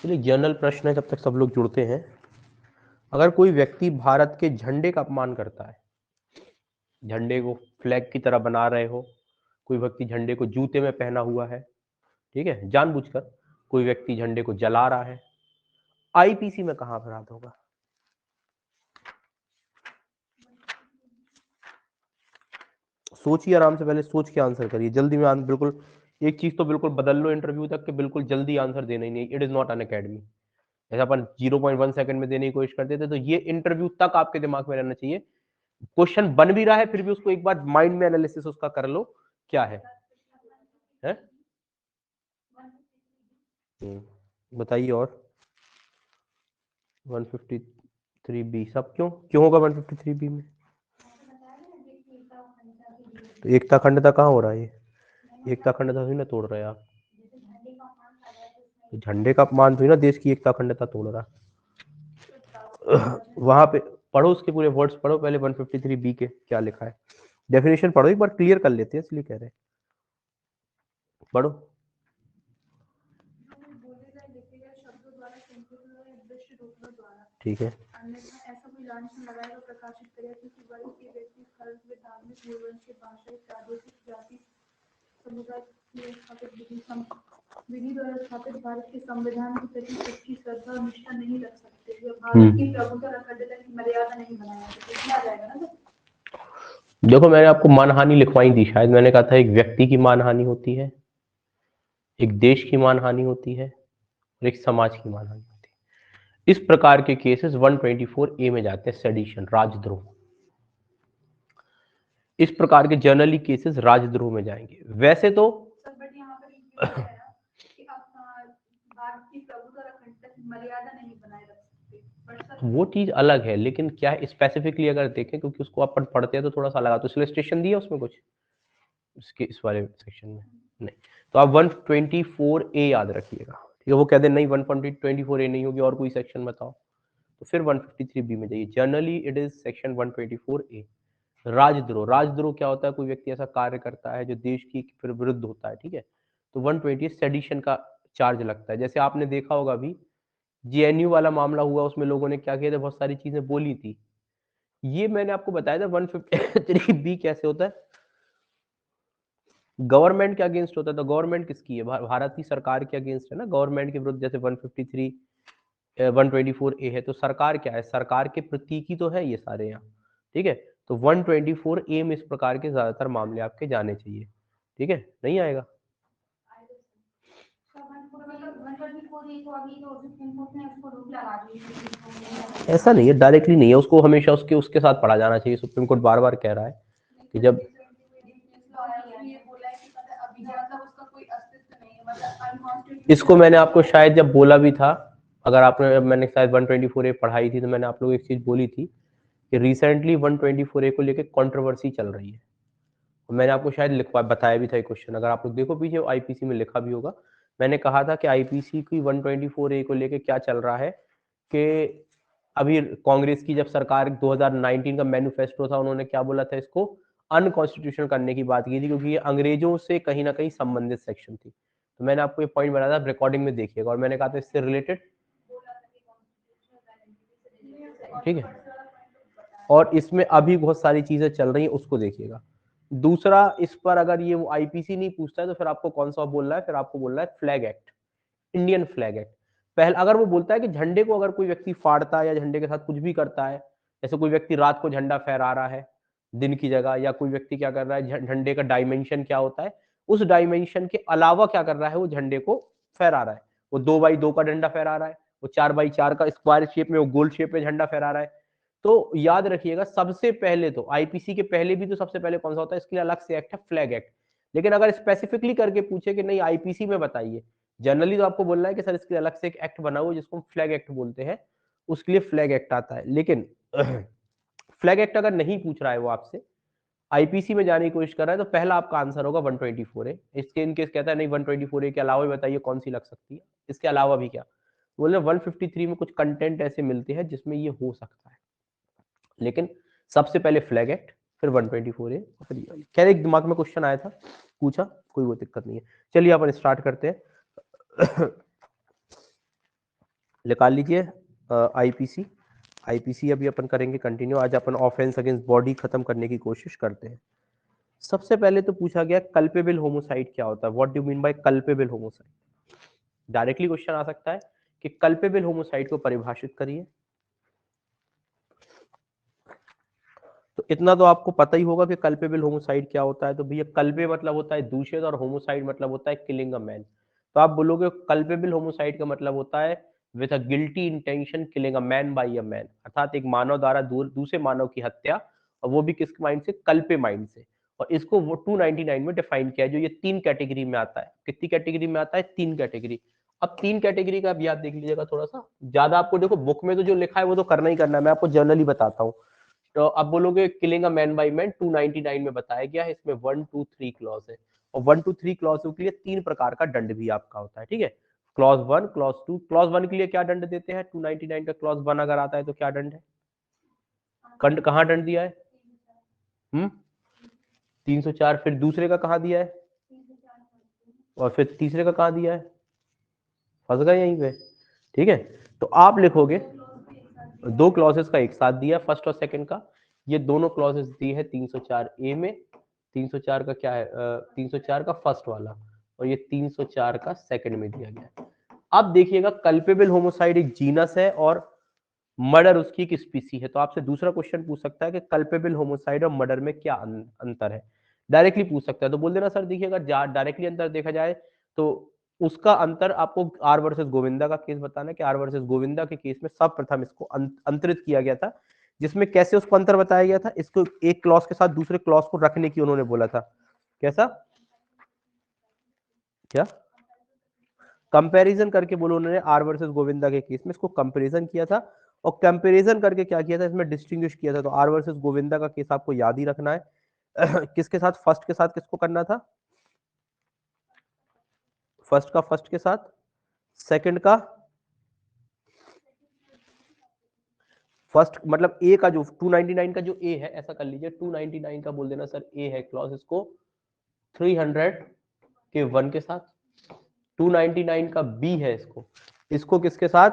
चलिए जनरल प्रश्न है, जब तक सब लोग जुड़ते हैं। अगर कोई व्यक्ति भारत के झंडे का अपमान करता है, झंडे को फ्लैग की तरह बना रहे हो, कोई व्यक्ति झंडे को जूते में पहना हुआ है, ठीक है, जानबूझकर कोई व्यक्ति झंडे को जला रहा है, आईपीसी में कहां अपराध होगा? सोचिए आराम से, पहले सोच के आंसर करिए, जल्दी में बिल्कुल एक चीज तो बिल्कुल बदल लो इंटरव्यू तक के, बिल्कुल जल्दी आंसर देना ही नहीं। It is not an academy. ऐसा अपन 0.1 सेकंड में देने की कोशिश करते थे, तो ये इंटरव्यू तक आपके दिमाग में रहना चाहिए। क्वेश्चन बन भी रहा है फिर भी उसको एक बार माइंड में एनालिसिस उसका कर लो, क्या है? बताइए। और 153 बी सब क्यों क्यों होगा 153 बी में? तो एकता अखंडता कहाँ हो रहा है? ये एकता अखंडता थोड़ी ना तोड़ रहे हैं आप। तो झंडे का अपमान थोड़ी ना देश की एकता अखंडता तोड़ रहा। वहां पे पढ़ो, उसके पूरे वर्ड्स पढ़ो पहले, 153 बी के क्या लिखा है, डेफिनेशन पढ़ो, एक बार क्लियर कर लेते हैं इसलिए कह रहे हैं, पढ़ो। ठीक है, ऐसा कोई लांछन लगाएगा प्रकाशित करेगा किसी वर्ग के व्यक्ति खर्च में धार्मिक मूल्यों के भाषा प्रादेशिक जाति समुदाय में स्थापित विधि द्वारा स्थापित भारत के संविधान के प्रति सच्ची श्रद्धा और निष्ठा नहीं रख सकते, या भारत की प्रभुता और अखंडता की मर्यादा नहीं बनाया सकते, आ जाएगा ना? देखो मैंने आपको मानहानि लिखवाई थी शायद, मैंने कहा था एक व्यक्ति की मानहानि होती है, एक देश की मानहानि होती है, और एक समाज की मानहानि होती है। इस प्रकार के केसेस 124A में जाते हैं, सेडिशन, राजद्रोह। इस प्रकार के जर्नली केसेस राजद्रोह में जाएंगे। वैसे तो मर्यादा नहीं बनाए रख सकते, वो चीज अलग है, लेकिन क्या है स्पेसिफिकली अगर देखें, क्योंकि उसको अपन पढ़ते हैं तो थोड़ा सा लगा, तो इलस्ट्रेशन दिया उसमें कुछ इसके इस वाले सेक्शन में नहीं, तो आप 124A याद रखिएगा, ठीक है। वो कहते नहीं 124A नहीं होगी, और कोई सेक्शन बताओ, तो फिर 153B में जाइए। Generally it is section 124A। राजद्रोह, राजद्रोह क्या होता है? कोई व्यक्ति ऐसा कार्य करता है जो देश की फिर विरुद्ध होता है, ठीक है। तो 120 सेडिशन का चार्ज लगता है। जैसे आपने देखा होगा अभी जेएनयू वाला मामला हुआ, उसमें लोगों ने क्या किया था, बहुत सारी चीजें बोली थी। ये मैंने आपको बताया था 153B कैसे होता है, गवर्नमेंट के अगेंस्ट होता है। तो गवर्नमेंट किसकी है? भारत की सरकार के अगेंस्ट है ना, गवर्नमेंट के विरुद्ध। जैसे 124A है, तो सरकार क्या है? सरकार के प्रतीक ही तो है ये सारे यहाँ, ठीक है। तो 124A में इस प्रकार के ज्यादातर मामले आपके जाने चाहिए, ठीक है। नहीं आएगा? ऐसा नहीं है, डायरेक्टली नहीं है, उसको हमेशा उसके उसके साथ पढ़ा जाना चाहिए। सुप्रीम कोर्ट बार बार कह रहा है कि जब इसको मैंने आपको शायद जब बोला भी था, अगर आपने, मैंने शायद 124A पढ़ाई थी, तो मैंने आप लोग एक चीज बोली थी कि रिसेंटली 124A को लेकर कंट्रोवर्सी चल रही है। मैंने आपको शायद लिखवा बताया भी था एक क्वेश्चन, अगर आप लोग देखो पीछे आईपीसी में लिखा भी होगा। मैंने कहा था कि आईपीसी की 124A को लेकर क्या चल रहा है, कि अभी कांग्रेस की जब सरकार 2019 का मैनिफेस्टो था, उन्होंने क्या बोला था, इसको अनकॉन्स्टिट्यूशनल करने की बात की थी, क्योंकि ये अंग्रेजों से कहीं ना कहीं संबंधित सेक्शन थी। तो मैंने आपको ये पॉइंट बताया था, रिकॉर्डिंग में देखिएगा, और मैंने कहा था इससे रिलेटेड, ठीक है। और इसमें अभी बहुत सारी चीजें चल रही हैं, उसको देखिएगा। दूसरा, इस पर अगर ये वो आईपीसी नहीं पूछता है, तो फिर आपको कौन सा बोलना है? फिर आपको बोलना है flag act, Indian flag act. पहले अगर वो बोलता है कि झंडे को अगर कोई व्यक्ति फाड़ता है या झंडे के साथ कुछ भी करता है, जैसे कोई व्यक्ति रात को झंडा फहरा रहा है दिन की जगह, या कोई व्यक्ति क्या कर रहा है, झंडे का डायमेंशन क्या होता है, उस डायमेंशन के अलावा क्या कर रहा है, वो झंडे को फहरा रहा है। वो 2x2 का झंडा फहरा रहा है, वो 4x4 का स्क्वायर शेप में, वो गोल शेप में झंडा फहरा रहा है। तो याद रखिएगा, सबसे पहले तो आईपीसी के पहले भी तो सबसे पहले कौन सा होता है, इसके लिए अलग से एक्ट है, फ्लैग एक्ट। लेकिन अगर स्पेसिफिकली करके पूछे कि नहीं आईपीसी में बताइए, जनरली तो आपको बोलना है कि सर इसके अलग से एक एक्ट बना हुआ जिसको हम फ्लैग एक्ट बोलते हैं, उसके लिए फ्लैग एक्ट आता है। लेकिन फ्लैग एक्ट अगर नहीं पूछ रहा है वो आपसे, आईपीसी में जाने की कोशिश कर रहा है, तो पहला आपका आंसर होगा 124A। इसके इनकेस कहता है नहीं 124A के अलावा भी बताइए कौन सी लग सकती है, इसके अलावा भी क्या बोले, 153 में कुछ कंटेंट ऐसे मिलते हैं जिसमें ये हो सकता है। लेकिन सबसे पहले फ्लैग एक्ट, फिर 124A, फिर ये वाली। खैर एक दिमाग में क्वेश्चन आया था, पूछा, कोई वो दिक्कत नहीं है। चलिए अपन स्टार्ट करते हैं। निकाल लीजिए आईपीसी। आईपीसी अभी अपन करेंगे कंटिन्यू। आज अपन ऑफेंस अगेंस्ट बॉडी खत्म करने की कोशिश करते हैं। सबसे पहले तो पूछा गया कल्पेबल होमोसाइड क्या होता है, what do mean by culpable homicide. Directly question आ सकता है कि कल्पेबल होमोसाइड को परिभाषित करिए। तो इतना तो आपको पता ही होगा कि कल्पेबल होमोसाइड क्या होता है। तो भैया कल्पे मतलब होता है दूषित और होमोसाइड मतलब होता है किलिंग अ मैन। तो आप बोलोगे कल्पेबल होमोसाइड का मतलब होता है with a guilty intention killing a man by a man, अर्थात एक मानव द्वारा दूसरे मानव की हत्या, और वो भी किस माइंड से, कल्पे माइंड से। और इसको वो 299 में डिफाइन किया है, जो ये 3 कैटेगरी में आता है। कितनी कैटेगरी में आता है, 3 कैटेगरी। अब 3 कैटेगरी का भी आप देख लीजिएगा थोड़ा सा ज्यादा। आपको देखो बुक में तो जो लिखा है वो तो करना ही करना है, मैं आपको जनरली बताता हूँ। तो अब बोलोगे killing a man by man 299 में बताया गया है, इसमें 1 2 3 क्लॉज है। और 1 2 3 क्लॉज के लिए 3 प्रकार का दंड भी आपका होता है, ठीक है। Clause 1, clause 2। क्लॉज 1 के लिए क्या दंड देते हैं, 299 का क्लॉज 1 अगर आता है तो क्या दंड है, कंड कहाँ दंड दिया है, 304। फिर दूसरे का कहाँ दिया है, और फिर तीसरे का कहाँ दिया है, फंस गए यहीं पे, ठीक है। तो आप लिखोगे 2 क्लॉजेस का एक साथ दिया, फर्स्ट और सेकंड का। ये दोनों क्लॉजेस दिए है 304 ए में। 304 का क्या है, 304 का फर्स्ट वाला, और ये 304 का सेकंड में दिया गया है। अब देखिएगा कल्पेबल होमोसाइड एक जीनस है और मर्डर उसकी एक स्पीसी है। तो आपसे दूसरा क्वेश्चन पूछ सकता है कि कल्पेबल होमोसाइड और मर्डर में क्या अंतर है, डायरेक्टली पूछ सकता है। तो बोल देना सर देखिए अगर डायरेक्टली अंतर देखा जाए तो उसका अंतर आपको आर वर्सेस गोविंदा का केस बताना है कि आर वर्सेस गोविंदा के केस में सर्वप्रथम इसको अंतरित किया गया था, जिसमें कैसे उसको अंतर बताया गया था, इसको एक क्लॉज के साथ दूसरे क्लॉज को रखने की उन्होंने बोला था। कैसा, क्या कंपैरिजन करके बोलो उन्होंने, आर वर्सेस गोविंदा के केस में इसको कंपैरिजन किया था। और कंपैरिजन करके क्या किया था, इसमें डिस्टिंग्विश किया था। तो आर वर्सेस गोविंदा का केस आपको याद ही रखना है। किसके साथ, फर्स्ट के साथ किसको करना था, फर्स्ट का फर्स्ट के साथ, सेकंड का फर्स्ट, मतलब ए का जो 299 का जो ए है, ऐसा कर लीजिए 299 का बोल देना सर ए है क्लॉज, इसको 300 के 1 के साथ। 299 का बी है, इसको इसको किसके साथ,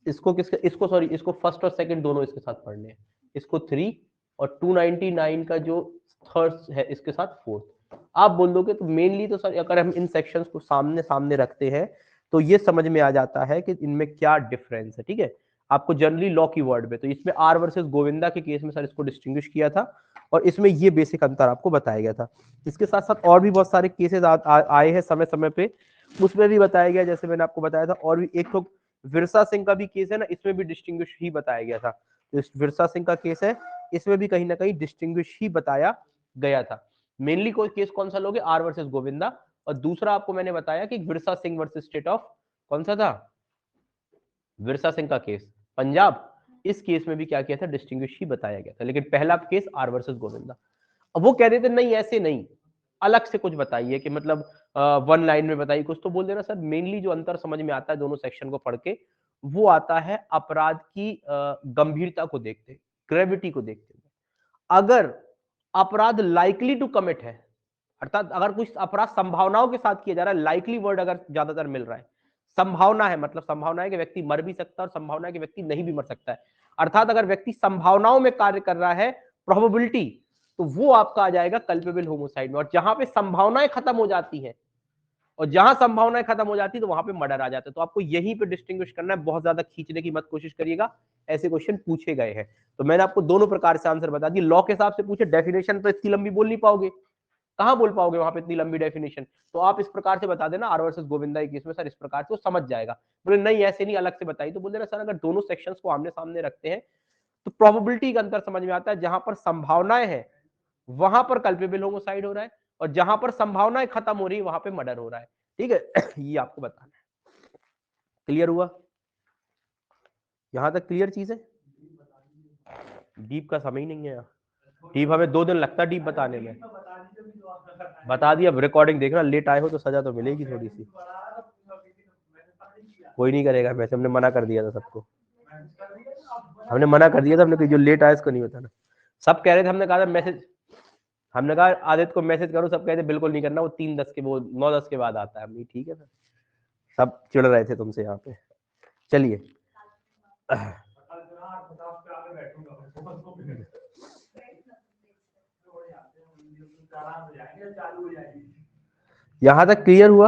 इसको किसके, इसको सॉरी, इसको फर्स्ट और सेकंड दोनों इसके साथ पढ़ने हैं, इसको 3। और 299 का जो थर्ड है इसके साथ 4। आप बोल दोगे तो मेनली तो सर अगर हम इन सेक्शंस को सामने सामने रखते हैं तो ये समझ में आ जाता है कि इनमें क्या डिफरेंस है, ठीक है। आपको जनरली लॉ की वर्ड में, तो इसमें आर वर्सेस गोविंदा के केस में सर इसको डिस्टिंग्विश किया था, और इसमें ये बेसिक अंतर आपको बताया गया था। इसके साथ साथ और भी बहुत सारे केसेस आए हैं समय समय पे, उसमें भी बताया गया, जैसे मैंने आपको बताया था। और भी एक तो विरसा सिंह का भी केस है ना, इसमें भी डिस्टिंग्विश ही बताया गया था। तो विरसा सिंह का केस है, इसमें भी कहीं ना कहीं डिस्टिंग्विश ही बताया गया था। मेनली कोई केस कौन सा लोगे, आर वर्सेस गोविंदा। और दूसरा आपको मैंने बताया कि Virsa Singh versus state of, कौन सा था, विरसा सिंह का केस पंजाब। इस केस में भी क्या किया था, डिस्टिंग्विश ही बताया गया था। लेकिन पहला केस आर वर्सेस गोविंदा। अब वो कह रहे थे नहीं ऐसे नहीं, अलग से कुछ बताइए कि मतलब 1 लाइन में बताइए कुछ। तो बोल देना सर मेनली जो अंतर समझ में आता है दोनों सेक्शन को पढ़ के, वो आता है अपराध की गंभीरता को देखते, ग्रेविटी को देखते हुए। अगर अपराध लाइकली टू कमिट है, अर्थात अगर कुछ अपराध संभावनाओं के साथ किया जा रहा है, लाइकली वर्ड अगर ज्यादातर मिल रहा है, संभावना है, मतलब संभावना है कि व्यक्ति मर भी सकता है और संभावना है कि व्यक्ति नहीं भी मर सकता है, अर्थात अगर व्यक्ति संभावनाओं में कार्य कर रहा है, प्रोबेबिलिटी, तो वो आपका आ जाएगा कल्पेबल होमोसाइड में। और जहां पे संभावनाएं खत्म हो जाती है, और जहां संभावनाएं खत्म हो जाती है, तो वहां पे मर्डर आ जाता है। तो आपको यहीं पे डिस्टिंग्विश करना है, बहुत ज्यादा खींचने की मत कोशिश करिएगा, ऐसे क्वेश्चन पूछे गए हैं। तो मैंने आपको दोनों प्रकार से आंसर बता दी। लॉ के हिसाब से पूछे, डेफिनेशन तो इतनी लंबी बोल नहीं पाओगे, कहां बोल पाओगे वहां पे इतनी लंबी डेफिनेशन। तो आप इस प्रकार से बता देना आर वर्सेस गोविंदा के केस में सर इस प्रकार से वो समझ जाएगा। बोले नहीं ऐसे नहीं, अलग से बताइए। तो बोल देना सर अगर दोनों सेक्शंस को आमने सामने रखते हैं तो प्रोबेबिलिटी का अंतर समझ में आता है, जहां पर संभावनाएं हैं वहां पर कल्पेबल होमोसाइड हो रहा है, और जहां पर संभावनाएं खत्म हो रही है वहां पे मर्डर हो रहा है, ठीक है। ये आपको बताना है। क्लियर हुआ, यहां तक क्लियर चीज है। डीप का समय ही नहीं है, डीप हमें 2 दिन लगता है डीप बताने में। बता दिया, रिकॉर्डिंग देखना, लेट आए हो तो सजा तो मिलेगी थोड़ी सी। कोई नहीं करेगा, वैसे हमने मना कर दिया था सबको, हमने मना कर दिया था, हमने जो लेट आया इसको नहीं बताना। सब कह रहे थे, हमने कहा था मैसेज, हमने कहा आदित्य को मैसेज करो, सब कहते बिल्कुल नहीं करना, वो 3:10 के, वो 9:10 के बाद आता है। ठीक है सर, सब चिढ़ रहे थे तुमसे यहाँ पे। चलिए यहां तक क्लियर हुआ।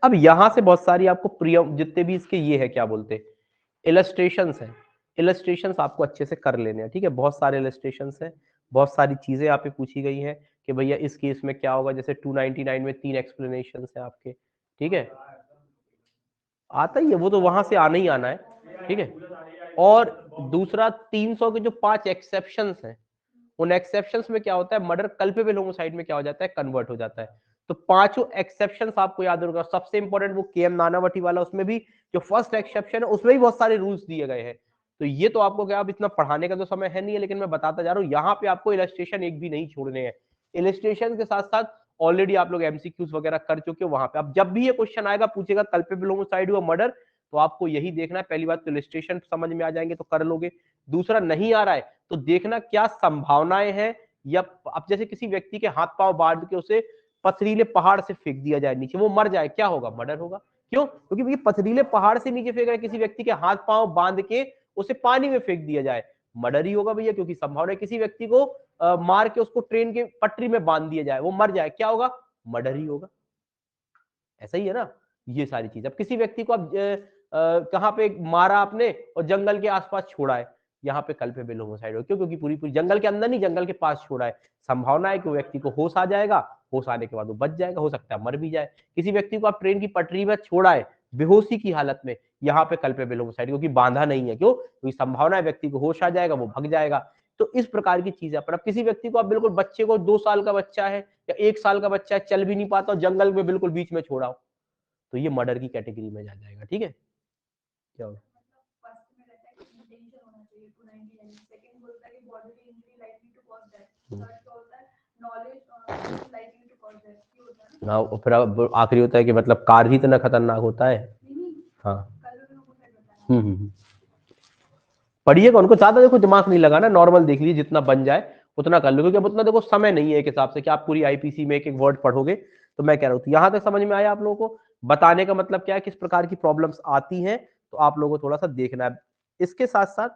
अब यहां से बहुत सारी आपको प्रिय जितने भी इसके ये है क्या बोलते हैं इलस्ट्रेशंस हैं, इलस्ट्रेशंस आपको अच्छे से कर लेने हैं, ठीक है। बहुत सारे इलस्ट्रेशंस हैं, बहुत सारी चीजें यहाँ पे पूछी गई हैं कि भैया इस केस में क्या होगा। जैसे 299 में 3 एक्सप्लेनेशंस है आपके, ठीक है। आता ही है वो तो वहां से आना ही आना है, ठीक है। और दूसरा 300 के जो 5 एक्सेप्शंस हैं, उन एक्सेप्शंस में क्या होता है मर्डर कल्पेबल होमोसाइड में क्या हो जाता है कन्वर्ट हो जाता है। तो पांचों एक्सेप्शंस आपको याद होगा। सबसे इंपॉर्टेंट वो केएम नानावटी वाला, उसमें भी जो फर्स्ट एक्सेप्शन है उसमें भी बहुत सारे रूल्स दिए गए हैं। तो ये तो आपको क्या, अब इतना पढ़ाने का तो समय है नहीं है, लेकिन मैं बताता जा रहा हूँ। यहाँ पे आपको इलस्ट्रेशन एक भी नहीं छोड़ने हैं। इलस्ट्रेशन के साथ साथ ऑलरेडी आप लोग एमसीक्यूज वगैरह कर चुके हो वहां पे। अब जब भी ये क्वेश्चन आएगा पूछेगा कल्पेबल होमोसाइड हुआ मर्डर, तो आपको यही देखना है। पहली बात तो इलस्ट्रेशन समझ में आ जाएंगे तो कर लोगे। दूसरा नहीं आ रहा है तो देखना क्या संभावनाएं हैं, या अब जैसे किसी व्यक्ति के हाथ पांव बांध के उसे पथरीले पहाड़ से फेंक दिया जाए नीचे, वो मर जाए, क्या होगा मर्डर होगा। क्यों? क्योंकि ये पथरीले पहाड़ से नीचे फेंक रहे किसी व्यक्ति के हाथ पांव बांध के उसे पानी में फेंक दिया जाए, मर्डर ही होगा भैया। क्योंकि संभावना है किसी व्यक्ति को मार के उसको ट्रेन के पटरी में बांध दिया जाए, वो मर जाए, क्या होगा मर्डर ही होगा। ऐसा ही है ना ये सारी चीज। अब किसी व्यक्ति को अब कहां पे मारा आपने और जंगल के आसपास छोड़ा है, यहाँ पे कल्पेबल होमोसाइड हो। क्यों? क्योंकि पूरी पूरी जंगल के अंदर नहीं, जंगल के पास छोड़ा है। संभावना है कि वो व्यक्ति को होश आ जाएगा, होश आने के बाद वो बच जाएगा, हो सकता है मर भी जाए। किसी व्यक्ति को आप ट्रेन की पटरी में छोड़ा है बेहोशी की हालत में, यहाँ पे कल्पेबल होमोसाइड, क्योंकि बांधा नहीं है। क्यों? क्योंकि संभावना है व्यक्ति को होश आ जाएगा, वो भग जाएगा। तो इस प्रकार की चीजें। पर अब किसी व्यक्ति को आप बिल्कुल बच्चे को 2 साल का बच्चा है या 1 साल का बच्चा है, चल भी नहीं पाता और जंगल में बिल्कुल बीच में छोड़ा हो, तो ये मर्डर की कैटेगरी में जा जाएगा, ठीक है। क्या हो हाँ, फिर आखिरी होता है कि मतलब कार ही इतना खतरनाक होता है। हाँ पढ़िएगा उनको, ज्यादा देखो दिमाग नहीं लगाना, नॉर्मल देख लीजिए, जितना बन जाए उतना कर लो। क्योंकि अब उतना देखो समय नहीं है एक हिसाब से कि आप पूरी आईपीसी में एक एक वर्ड पढ़ोगे। तो मैं कह रहा हूँ तो यहां तक समझ में आया आप लोगों को। बताने का मतलब क्या है, किस प्रकार की प्रॉब्लम्स आती हैं, तो आप लोगों को थोड़ा सा देखना है। इसके साथ साथ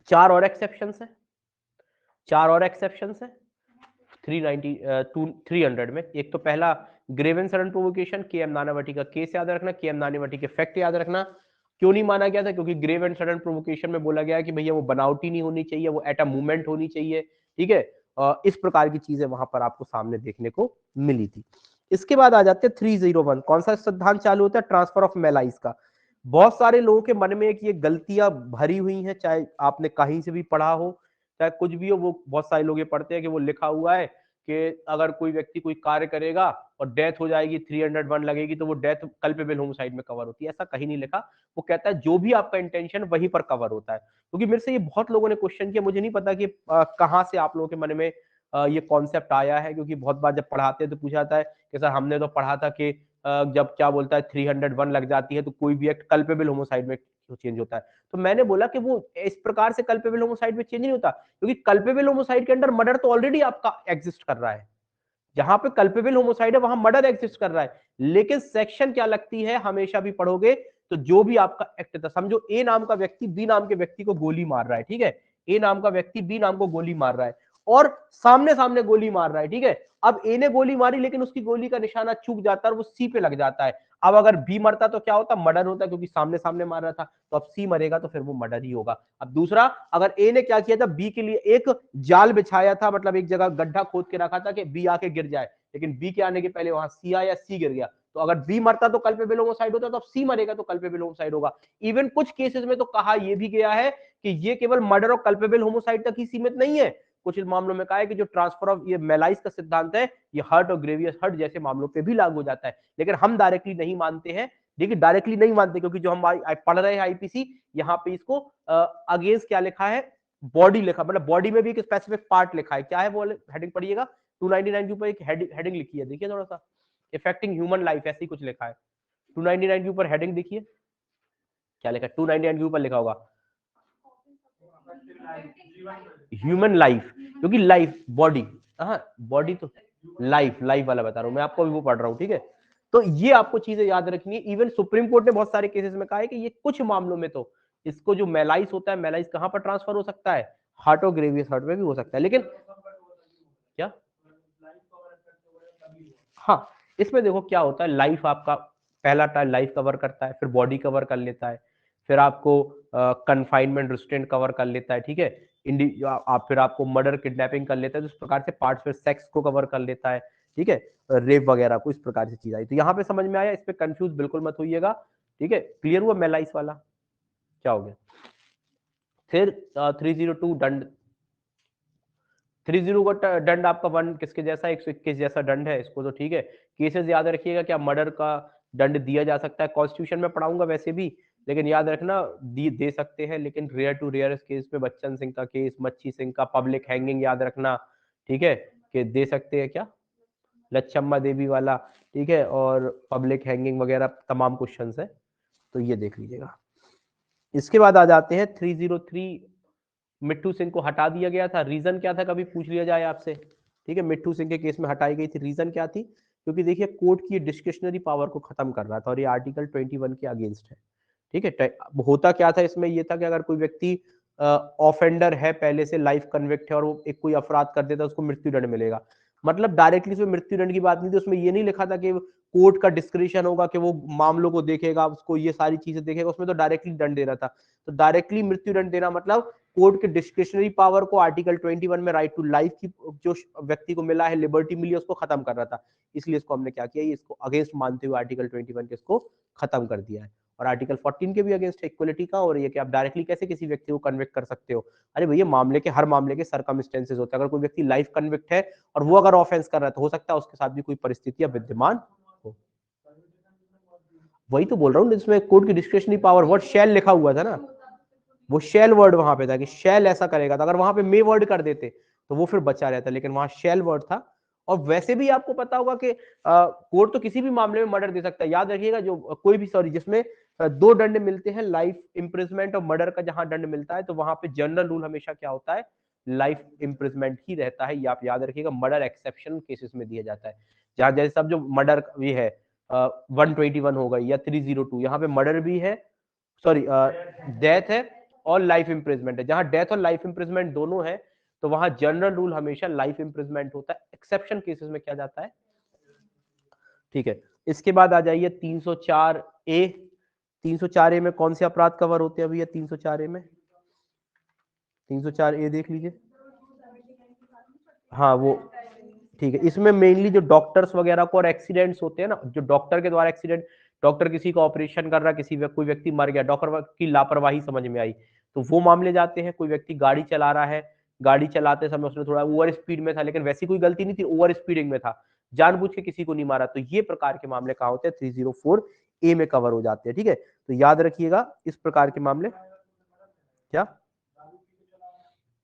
4 और एक्सेप्शन है, 4 और एक्सेप्शन है 300 में। एक तो पहला grave and sudden provocation, KM Nanavati का केस याद रखना, केएम नानावटी के फैक्ट याद रखना। क्यों नहीं माना गया था? क्योंकि ग्रेव एंड सडन प्रोवोकेशन में बोला गया कि भैया वो बनावटी नहीं होनी चाहिए, वो एट अ मूवमेंट होनी चाहिए, ठीक है। इस प्रकार की चीजें वहां पर आपको सामने देखने को मिली थी। इसके बाद आ जाते हैं 301। कौन सा सिद्धांत चालू होता है? ट्रांसफर ऑफ मेलाइज का। बहुत सारे लोगों के मन में एक ये गलतियां भरी हुई हैं, चाहे आपने कहीं से भी पढ़ा हो चाहे कुछ भी हो। वो बहुत सारे लोग ये पढ़ते हैं कि वो लिखा हुआ है कि अगर कोई व्यक्ति कोई कार्य करेगा और डेथ हो जाएगी 301 लगेगी तो वो डेथ कल्पेबल होमोसाइड में कवर होती है। ऐसा कहीं नहीं लिखा। वो कहता है जो भी आपका इंटेंशन वहीं पर कवर होता है। क्योंकि मेरे से ये बहुत लोगों ने क्वेश्चन किया, मुझे नहीं पता कि कहाँ से आप लोगों के मन में ये कॉन्सेप्ट आया है। क्योंकि बहुत बार जब पढ़ाते हैं तो पूछा जाता है कि सर हमने तो पढ़ा था कि जब क्या बोलता है 301 लग जाती है तो कोई भी एक्ट कल्पेबल होमोसाइड में चेंज होता है। तो मैंने बोला कि वो इस प्रकार से कल्पेबल होमोसाइड में चेंज नहीं होता, क्योंकि कल्पेबल होमोसाइड के अंदर मर्डर तो ऑलरेडी आपका एग्जिस्ट कर रहा है। जहां पे कल्पेबल होमोसाइड है वहां मर्डर एग्जिस्ट कर रहा है। लेकिन सेक्शन क्या लगती है, हमेशा भी पढ़ोगे तो जो भी आपका एक्ट था, समझो ए नाम का व्यक्ति बी नाम के व्यक्ति को गोली मार रहा है, ठीक है। ए नाम का व्यक्ति बी नाम को गोली मार रहा है और सामने सामने गोली मार रहा है, ठीक है। अब ए ने गोली मारी लेकिन उसकी गोली का निशाना चूक जाता है और वो सी पे लग जाता है। अब अगर बी मरता तो क्या होता? मर्डर होता, क्योंकि सामने सामने मार रहा था। तो अब सी मरेगा तो फिर वो मर्डर ही होगा। अब दूसरा, अगर ए ने क्या किया था, बी के लिए एक जाल बिछाया था, मतलब एक जगह गड्ढा खोद के रखा था कि बी आके गिर जाए, लेकिन बी के आने के पहले वहां सी आया, सी गिर गया। तो अगर बी मरता तो कल्पेबल होमोसाइड होता, तो अब सी मरेगा तो कल्पेबल होमोसाइड होगा। इवन कुछ केसेस में तो कहा यह भी गया है कि ये केवल मर्डर और कल्पेबल होमोसाइड तक ही सीमित नहीं है। कुछ मामलों में कहा है कि जो ट्रांसफर ऑफ ये मेलाइज का सिद्धांत है, ये हर्ट और ग्रेवियस हर्ट जैसे मामलों पे भी लागू हो जाता है। लेकिन हम डायरेक्टली नहीं मानते हैं। देखिए डायरेक्टली नहीं मानते, क्योंकि जो हम पढ़ रहे हैं आईपीसी, यहाँ पे इसको अगेंस्ट क्या लिखा है, बॉडी लिखा, मतलब बॉडी में भी एक स्पेसिफिक पार्ट लिखा है। क्या है वो? हेडिंग पढ़िएगा 299 के ऊपर एक हेडिंग लिखी है, देखिए थोड़ा सा, इफेक्टिंग ह्यूमन लाइफ, ऐसी कुछ लिखा है। 299 के ऊपर हेडिंग देखिए क्या लिखा है। 299 के ऊपर लिखा होगा ह्यूमन लाइफ, क्योंकि लाइफ बॉडी, हाँ बॉडी तो लाइफ, लाइफ वाला बता रहा हूं मैं आपको, भी वो पढ़ रहा हूँ, ठीक है। तो ये आपको चीजें याद रखनी है। इवन सुप्रीम कोर्ट ने बहुत सारे केसेस में कहा है कि ये कुछ मामलों में तो इसको जो मेलाइस होता है, मेलाइस कहां पर ट्रांसफर हो सकता है, हार्ट और ग्रेवियस हार्ट में भी हो सकता है। लेकिन क्या, हाँ, इसमें देखो क्या होता है, लाइफ आपका पहला टाइम लाइफ कवर करता है, फिर बॉडी कवर कर लेता है, फिर आपको कन्फाइनमेंट रिस्ट्रेंट कवर कर लेता है, ठीक है, आप फिर आपको मर्डर किडनैपिंग कर लेता है, तो इस प्रकार से पार्ट्स, फिर सेक्स को कवर कर लेता है, ठीक है, रेप वगैरह को, इस प्रकार से चीज आई। तो यहाँ पे समझ में आया, इस पे कंफ्यूज बिल्कुल मत होइएगा, ठीक है, क्लियर हुआ मेलाइस वाला क्या हो गया। फिर 302 दंड, 30 का दंड आपका वन किसके जैसा, 121 जैसा दंड है इसको, तो ठीक है। केसेस याद रखिएगा, क्या मर्डर का दंड दिया जा सकता है, कॉन्स्टिट्यूशन में पढ़ाऊंगा वैसे भी, लेकिन याद रखना दे सकते हैं, लेकिन रेयर टू रेयर केस में बच्चन सिंह का केस, मच्छी सिंह का पब्लिक हैंगिंग याद रखना, ठीक है, कि दे सकते हैं क्या, लच्छम्मा देवी वाला, ठीक है, और पब्लिक हैंगिंग वगैरह तमाम क्वेश्चन है, तो ये देख लीजिएगा। इसके बाद आ जाते हैं 303, मिट्टू सिंह को हटा दिया गया था, रीजन क्या था, कभी पूछ लिया जाए आपसे, ठीक है, मिट्टू सिंह के केस में हटाई गई थी, रीजन क्या थी, क्योंकि देखिए कोर्ट की डिस्क्रिशनरी पावर को खत्म कर रहा था और ये आर्टिकल 21 के अगेंस्ट है, ठीक है। होता क्या था इसमें, ये था कि अगर कोई व्यक्ति ऑफेंडर है, पहले से लाइफ कन्विक्ट है और वो एक कोई अपराध कर देता है, उसको मृत्युदंड मिलेगा, मतलब डायरेक्टली उसमें मृत्युदंड की बात नहीं थी, उसमें ये नहीं लिखा था कि कोर्ट का डिस्क्रिशन होगा कि वो मामलों को देखेगा, उसको ये सारी चीजें देखेगा, उसमें तो डायरेक्टली दंड दे रहा था। तो डायरेक्टली मृत्युदंड देना मतलब कोर्ट के डिस्क्रिशनरी पावर को, आर्टिकल 21 में राइट टू लाइफ की जो व्यक्ति को मिला है, लिबर्टी मिली है, उसको खत्म कर रहा था। इसलिए इसको हमने क्या किया, इसको अगेंस्ट मानते हुए आर्टिकल 21 के इसको खत्म कर दिया है। और आर्टिकल 14 के भी अगेंस्ट इक्वलिटी का, और ये कि आप डायरेक्टली कैसे किसी व्यक्ति को कन्विक्ट कर सकते हो, अरे भैया मामले के हर मामले के सर्कमस्टेंसेस होते हैं, अगर कोई व्यक्ति लाइफ कन्विक्ट है और वो अगर ऑफेंस कर रहा है, तो हो सकता है उसके साथ भी कोई परिस्थितियां विद्यमान हो। वही तो बोल रहा हूँ, इसमें कोर्ट की डिस्क्रिशनरी पावर, वर्ड शैल लिखा हुआ था ना, वो शैल वर्ड वहां पे था कि शैल ऐसा करेगा, तो अगर वहां पे मे वर्ड कर देते तो वो फिर बचा रहता, लेकिन वहां शैल वर्ड था। और वैसे भी आपको पता होगा कि कोर्ट तो किसी भी मामले में मर्डर दे सकता है, याद रखिएगा, जो कोई भी सॉरी जिसमें दो दंड मिलते हैं, लाइफ इम्प्रिजमेंट और मर्डर का जहां दंड मिलता है, तो वहां पे जनरल रूल हमेशा क्या होता है, लाइफ इम्प्रिजमेंट ही रहता है। ये आप याद रखिएगा, मर्डर एक्सेप्शन केसेस में दिया जाता है, जहां जैसे सब जो मर्डर ये है 121 हो गई या 302, यहाँ पे मर्डर भी है, सॉरी डेथ है और लाइफ इम्प्रिजमेंट है, जहां डेथ और लाइफ इम्प्रिजमेंट दोनों है, तो वहां जनरल रूल हमेशा लाइफ इम्प्रिजमेंट होता है, एक्सेप्शन केसेस में क्या जाता है, ठीक है। इसके बाद आ जाइए 304 ए, 304 ए में कौन से अपराध कवर होते हैं भैया, 304 ए में, 304 ए देख लीजिए, हाँ वो ठीक है, इसमें मेनली जो डॉक्टर्स वगैरह को और एक्सीडेंट्स होते हैं ना, जो डॉक्टर के द्वारा एक्सीडेंट, डॉक्टर किसी का ऑपरेशन कर रहा है, कोई व्यक्ति मर गया, डॉक्टर की लापरवाही समझ में आई, तो वो मामले जाते हैं। कोई व्यक्ति गाड़ी चला रहा है, गाड़ी चलाते समय उसने थोड़ा ओवर स्पीड में था, लेकिन वैसी कोई गलती नहीं थी, ओवर स्पीडिंग में था, जानबूझ के किसी को नहीं मारा, तो ये प्रकार के मामले कहाँ होते हैं, 304 ए में कवर हो जाते हैं, ठीक है। तो याद रखिएगा इस प्रकार के मामले, क्या,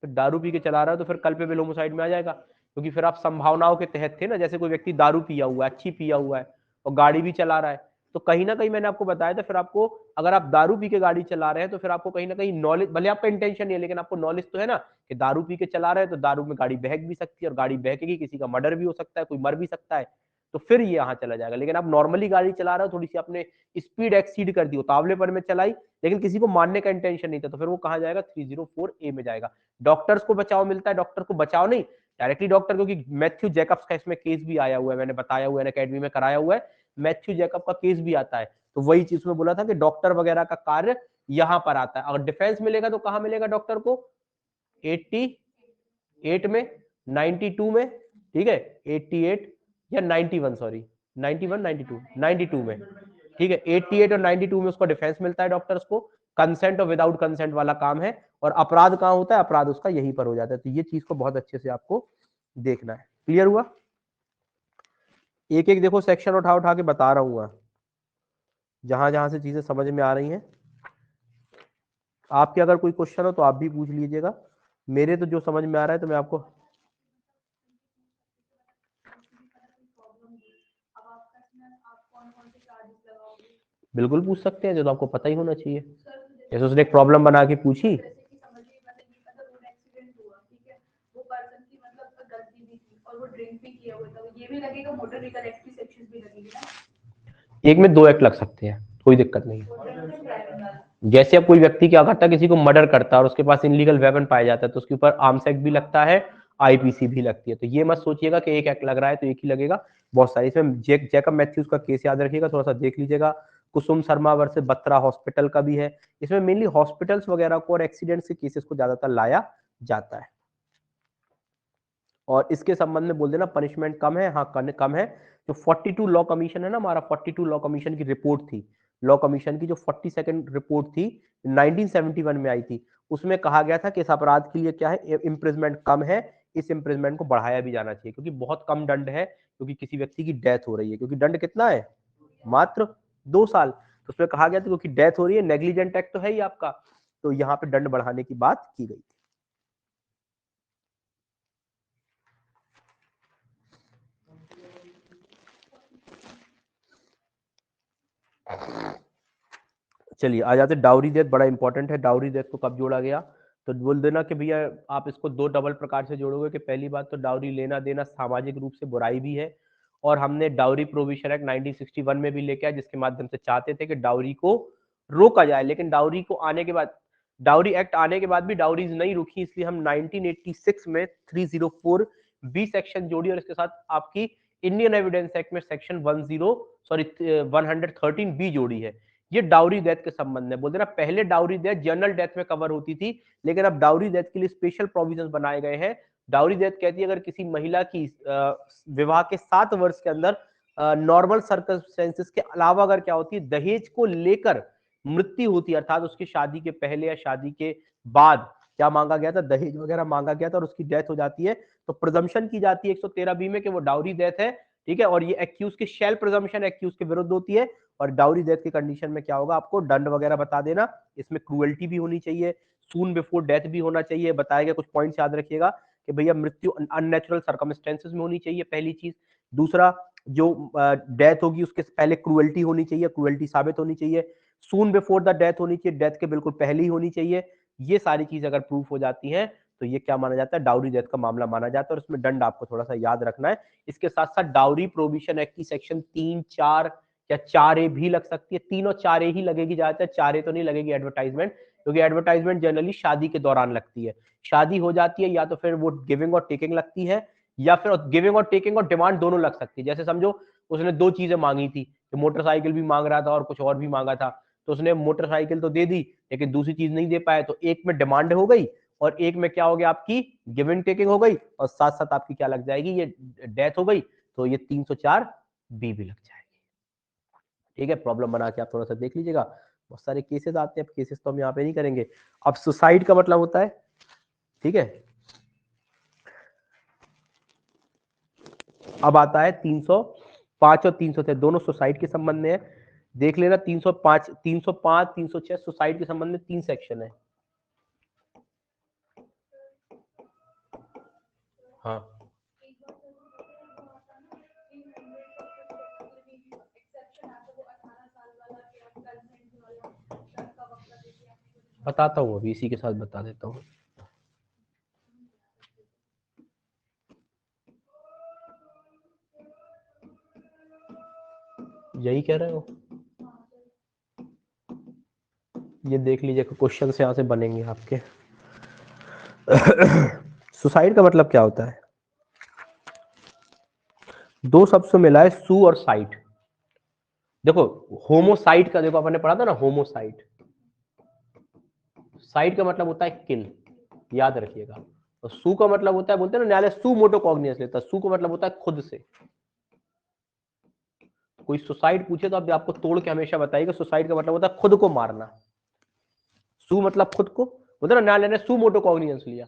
तो दारू पी के चला रहा है तो फिर कल्पेबल होमिसाइड में आ जाएगा, क्योंकि फिर आप संभावनाओं के तहत थे ना, जैसे कोई व्यक्ति दारू पिया हुआ है, अच्छी पिया हुआ है और गाड़ी भी चला रहा है, तो कहीं ना कहीं मैंने आपको बताया था, फिर आपको अगर आप दारू पी के गाड़ी चला रहे हैं, तो फिर आपको कहीं ना कहीं नॉलेज, भले आपका इंटेंशन नहीं है, लेकिन आपको नॉलेज तो है ना कि दारू पी के चला रहे हैं, तो दारू में गाड़ी बहक भी सकती है, और गाड़ी बहकेगी, किसी का मर्डर भी हो सकता है, कोई मर भी सकता है, तो फिर ये यहाँ चला जाएगा। लेकिन आप नॉर्मली गाड़ी चला रहे हो, थोड़ी सी आपने स्पीड एक्सीड कर दी, उतावलेपन में चलाई, लेकिन किसी को मारने का इंटेंशन नहीं था, तो फिर वो कहाँ जाएगा, 304 ए में जाएगा। डॉक्टर्स को बचाव मिलता है, डॉक्टर को बचाव नहीं डायरेक्टली डॉक्टर, क्योंकि मैथ्यू जैकब्स का इसमें केस भी आया हुआ है, मैंने बताया हुआ है, अकेडमी में कराया हुआ है, मैथ्यू जैकब का केस भी आता है, तो वही चीज में बोला था कि डॉक्टर वगैरह का कार्य यहां पर आता है। अगर डिफेंस मिलेगा तो कहां मिलेगा डॉक्टर को, 88 में, 92 में, ठीक है, 88 या 91, सॉरी 91, 92, 92 में, ठीक है, 88 और 92 में उसको डिफेंस मिलता है डॉक्टर्स को, कंसेंट और विदाउट कंसेंट वाला काम है, और अपराध कहां होता है, अपराध उसका यहीं पर हो जाता है। तो ये चीज को बहुत अच्छे से आपको देखना है, क्लियर हुआ। एक एक देखो सेक्शन उठा उठा के बता रहा हूँ, जहां जहां से चीजें समझ में आ रही हैं। आपके अगर कोई क्वेश्चन हो तो आप भी पूछ लीजिएगा, मेरे तो जो समझ में आ रहा है तो मैं आपको, बिल्कुल पूछ सकते हैं, जो तो आपको पता ही होना चाहिए, जैसे उसने एक प्रॉब्लम बना के पूछी, और वो ड्रिंक भी किया हुआ था, ये भी लगेगा, मोटर व्हीकल एक्ट की सेक्शन भी लगेगी ना। एक में 2 एक्ट लग सकते हैं, कोई दिक्कत नहीं। जैसे अब कोई व्यक्ति क्या करता है, किसी को मर्डर करता है और उसके पास इनलीगल वेपन पाया जाता है तो उसके ऊपर आर्म्स एक्ट भी लगता है, आईपीसी भी लगती है। तो ये मत सोचिएगा कि एक एक्ट लग रहा है तो एक ही लगेगा, बहुत सारी। इसमें जैकब मैथ्यूज का केस याद रखिएगा, थोड़ा सा देख लीजिएगा। कुसुम शर्मा वर्सेस बत्रा हॉस्पिटल का भी है। इसमें मेनली हॉस्पिटल्स वगैरह को और एक्सीडेंट के केसेस को ज्यादातर लाया जाता है। और इसके संबंध में बोल देना पनिशमेंट कम है, हाँ कम है। जो 42 लॉ कमीशन है ना हमारा, 42 लॉ कमीशन की रिपोर्ट थी, लॉ कमीशन की जो 42nd रिपोर्ट थी 1971 में आई थी, उसमें कहा गया था कि इस अपराध के लिए क्या है, इम्प्रिजमेंट कम है, इस इम्प्रिजमेंट को बढ़ाया भी जाना चाहिए क्योंकि बहुत कम दंड है, क्योंकि किसी व्यक्ति की डेथ हो रही है। क्योंकि दंड कितना है, मात्र 2 साल। तो उसमें कहा गया था क्योंकि डेथ हो रही है, नेग्लिजेंट एक्ट तो है ही आपका, तो यहाँ पे दंड बढ़ाने की बात की गई। चलिए आ जाते, डाउरी डेथ बड़ा इंपॉर्टेंट है। डाउरी डेथ को कब जोड़ा गया, तो बोल देना कि भैया आप इसको 2 डबल प्रकार से जोड़ोगे कि पहली बात तो डाउरी लेना देना सामाजिक रूप से बुराई भी है, और हमने डाउरी प्रोविजन एक्ट 1961 में भी लेके आए जिसके माध्यम से चाहते थे कि डाउरी को रोका जाए। लेकिन डाउरी को आने के बाद, डाउरी एक्ट आने के बाद भी डाउरीज नहीं रुकी, इसलिए हम 1986 में 304 बी सेक्शन जोड़ी और इसके साथ आपकी इंडियन एविडेंस एक्ट में सेक्शन 113 बी जोड़ी है। ये डाउरी डेथ के संबंध में बोल देना। पहले डाउरी डेथ जनरल डेथ में कवर होती थी, लेकिन अब डाउरी डेथ के लिए स्पेशल प्रोविजंस बनाए गए हैं। डाउरी डेथ कहती है अगर किसी महिला की विवाह के 7 वर्ष के अंदर नॉर्मल सर्कमस्टेंसेस के अलावा अगर क्या होती है, दहेज को लेकर मृत्यु होती है, अर्थात उसकी शादी के पहले या शादी के बाद क्या मांगा गया था, दहेज वगैरह मांगा गया था और उसकी डेथ हो जाती है, तो प्रिजम्पशन की जाती है 113 बी में कि वो डाउरी डेथ है, ठीक है। और ये एक्यूज की शेल प्रिजम्पशन एक्यूज के विरुद्ध होती है। और डाउरी डेथ की कंडीशन में क्या होगा, आपको दंड वगैरह बता देना। इसमें क्रूएल्टी भी होनी चाहिए, सून बिफोर डेथ भी होना चाहिए। बताया गया कुछ पॉइंट्स याद रखिएगा कि भैया मृत्यु अननेचुरल सर्कमस्टेंसेस में होनी चाहिए, पहली चीज। दूसरा, जो डेथ होगी उसके पहले क्रूएल्टी होनी चाहिए, क्रूएल्टी साबित होनी चाहिए। सून बिफोर द डेथ होनी चाहिए, डेथ के बिल्कुल पहले ही होनी चाहिए। ये सारी चीज अगर प्रूफ हो जाती है तो ये क्या माना जाता है, डाउरी डेथ का मामला माना जाता है। और इसमें दंड आपको थोड़ा सा याद रखना है। इसके साथ साथ डाउरी प्रोविजन एक्ट की सेक्शन 3, 4 या 4A भी लग सकती है। 3 और 4A ही लगेगी ज्यादातर, 4A तो नहीं लगेगी एडवर्टाइजमेंट, क्योंकि एडवर्टाइजमेंट जनरली शादी के दौरान लगती है। शादी हो जाती है या तो फिर वो गिविंग और टेकिंग लगती है, या फिर गिविंग और टेकिंग और डिमांड दोनों लग सकती है। जैसे समझो उसने 2 चीजें मांगी थी, मोटरसाइकिल भी मांग रहा था और कुछ और भी मांगा था, तो उसने मोटरसाइकिल तो दे दी लेकिन दूसरी चीज नहीं दे पाया, तो एक में डिमांड हो गई और एक में क्या हो गया, आपकी गिविंग टेकिंग हो गई, और साथ साथ आपकी क्या लग जाएगी, ये डेथ हो गई, तो ये 304 बी भी लग जाएगी। ठीक है, प्रॉब्लम बना के आप थोड़ा सा देख लीजिएगा। बहुत सारे केसेस आते हैं, अब केसेस तो हम यहाँ पे नहीं करेंगे। अब सुसाइड का मतलब होता है, ठीक है, अब आता है 305 और 306, दोनों सुसाइड के संबंध में है। देख लेना 305, 306 सुसाइड के संबंध में 3 सेक्शन है। हाँ बताता हूँ, अभी इसी के साथ बता देता हूँ। यही कह रहे हो, ये देख लीजिए, क्वेश्चन से यहाँ से बनेंगे आपके। सुसाइड का मतलब क्या होता है, 2 शब्द से मिला है, सू और साइड। देखो होमोसाइड का, देखो आपने पढ़ा था ना, होमोसाइड, साइड का मतलब होता है किल, याद रखिएगा। और सू का मतलब होता है, बोलते हैं ना न्यायालय सू मोटो कॉग्नियस लेता है, सू का मतलब होता है खुद से। कोई सुसाइड पूछे तो आप आपको तोड़ के हमेशा बताइएगा, सुसाइड का मतलब होता है खुद को मारना। सू मतलब खुद को, बोलते हैं ना न्यायालय ने सू मोटो कॉग्नियस लिया,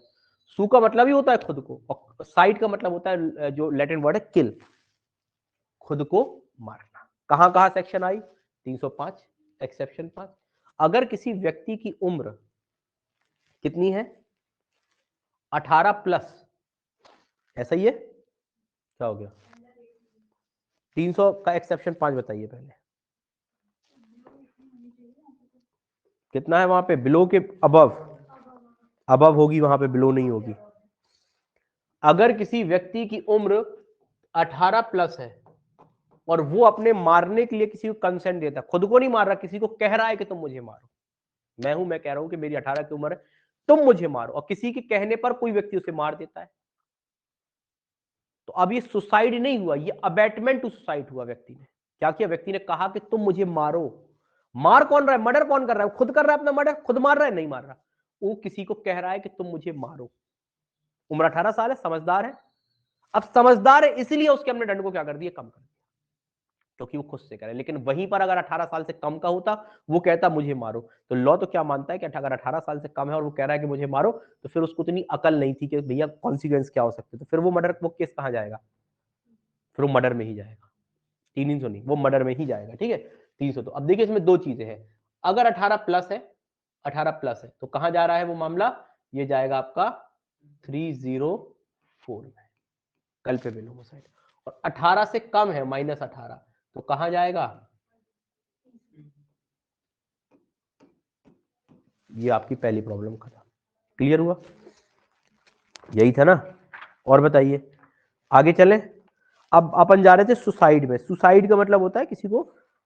सू का मतलब ही होता है खुद को, और साइड का मतलब होता है जो लैटिन वर्ड है किल, खुद को मारना। कहां कहां सेक्शन आई, 305 एक्सेप्शन 5। अगर किसी व्यक्ति की उम्र कितनी है, 18 प्लस, ऐसा ही है, क्या हो गया, 300 का एक्सेप्शन 5 बताइए पहले, कितना है वहां पे, बिलो के अबव, अबव होगी वहां पे, बिलो नहीं होगी। अगर किसी व्यक्ति की उम्र 18 प्लस है, और वो अपने मारने के लिए किसी को कंसेंट देता है, खुद को नहीं मार रहा, किसी को कह रहा है कि तुम मुझे मारो, मैं कह रहा हूं कि मेरी 18 की उम्र है, तुम मुझे मारो, और किसी के कहने पर कोई व्यक्ति उसे मार देता है, तो अब ये सुसाइड नहीं हुआ, ये अबैटमेंट टू सुसाइड हुआ। व्यक्ति ने क्या किया, व्यक्ति ने कहा कि तुम मुझे मारो। मार कौन रहा है, मर्डर कौन कर रहा है, खुद कर रहा है अपना मर्डर, खुद मार रहा है, नहीं मार रहा, वो किसी को कह रहा है कि तुम मुझे मारो। उम्र 18 साल है, समझदार है। अब समझदार है इसलिए उसके हमने दंड को क्या कर दिया, कम कर दिया, क्योंकि वो खुद से करे। लेकिन वहीं पर अगर 18 साल से कम का होता, वो कहता मुझे मारो, तो लॉ तो क्या मानता है कि अगर 18 साल से कम है और वो कह रहा है कि मुझे मारो, तो फिर उसको इतनी अकल नहीं थी कि भैया कॉन्सिक्वेंस क्या हो सकते, तो फिर वो मर्डर, वो केस कहाँ जाएगा, फिर वो मर्डर में ही जाएगा, 300 नहीं, वो मर्डर में ही जाएगा। ठीक है, 300। तो अब देखिए इसमें दो चीजें हैं, अगर 18 प्लस है, 18 प्लस है तो कहां जा रहा है वो मामला, ये जाएगा आपका 304 में, कल पे बिल होमोसाइड। और 18 से कम है, -18, तो कहां जाएगा, ये आपकी पहली प्रॉब्लम खत्म। क्लियर हुआ, यही था ना। और बताइए आगे चलें। अब अपन जा रहे थे सुसाइड में। सुसाइड का मतलब होता है किसी को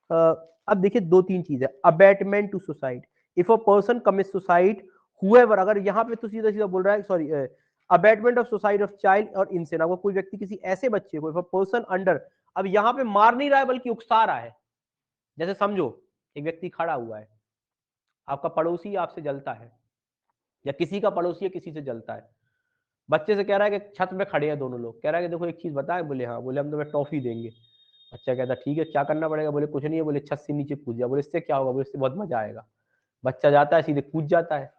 अब देखिए दो तीन चीजें, abetment to suicide, if a person commit suicide however, अगर यहाँ पे तो सीधा सीधा बोल रहा है, sorry, abetment of suicide of child और इंसेन, अगर कोई व्यक्ति किसी ऐसे बच्चे को, इफ अ पर्सन अंडर, अब यहाँ पे मार नहीं रहा है बल्कि उकसा रहा है। जैसे समझो एक व्यक्ति खड़ा हुआ है, आपका पड़ोसी आपसे जलता है, या किसी का पड़ोसी है किसी से जलता है, बच्चे से कह रहा है कि छत में खड़े हैं दोनों लोग, कह रहा है कि देखो एक चीज बताएं, बोले हाँ, बोले हम तुम्हें टॉफी देंगे। बच्चा कहता ठीक है क्या करना पड़ेगा, बोले कुछ नहीं है, बोले छत से नीचे कूद जा, बोले इससे क्या होगा, बोले इससे बहुत मजा आएगा। बच्चा जाता है सीधे कूद जाता है,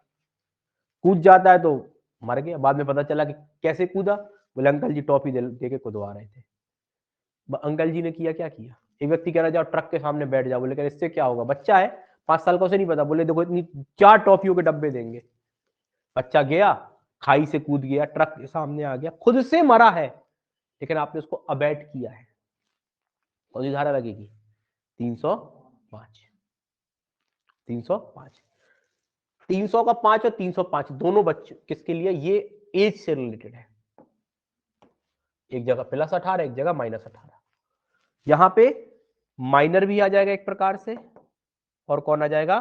कूद जाता है तो मर गया। बाद में पता चला कि कैसे कूदा, बोले अंकल जी टॉफी दे के कूदवा रहे थे। अंकल जी ने किया क्या किया, एक व्यक्ति कह रहा जाओ ट्रक के सामने बैठ जाओ, बोले इससे क्या होगा, बच्चा है 5 साल का, उसे नहीं पता, बोले देखो इतनी 4 टॉफियों के डब्बे देंगे। बच्चा गया, खाई से कूद गया, ट्रक के सामने आ गया, खुद से मरा है, लेकिन आपने उसको अबैट किया है। कौन सी धारा लगेगी, 305। 305, 300 का 5 और 305 दोनों बच्चे किसके लिए, ये एज से रिलेटेड है। एक जगह +18, एक जगह -18। यहां पे माइनर भी आ जाएगा एक प्रकार से, और कौन आ जाएगा,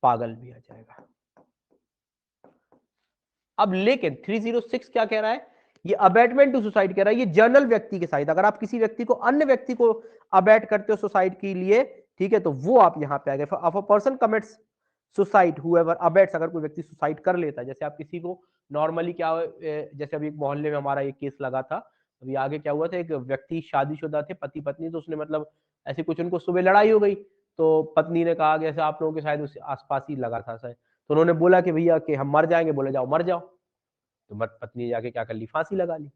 पागल भी आ जाएगा। अब लेकिन 306 क्या कह रहा है, ये अबैटमेंट टू सुसाइड कह रहा है, ये जनरल व्यक्ति के साथ, अगर आप किसी व्यक्ति को, अन्य व्यक्ति को अबैट करते हो सुसाइड के लिए, ठीक है, तो वो आप यहां पे आ गए। If a person commits suicide whoever abets, अगर कोई व्यक्ति सुसाइड कर लेता है, जैसे आप किसी को नॉर्मली क्या, जैसे अभी एक मोहल्ले में हमारा एक केस लगा था, अभी आगे क्या हुआ था, एक व्यक्ति शादीशुदा थे, पति पत्नी, तो उसने मतलब ऐसे कुछ, उनको सुबह लड़ाई हो गई, तो पत्नी ने कहा कि ऐसे आप लोगों के शायद उस आसपास ही लगा था शायद, तो उन्होंने बोला कि भैया कि हम मर जाएंगे, बोले जाओ मर जाओ, तो पत्नी ने जाके क्या कर ली, फांसी लगा ली।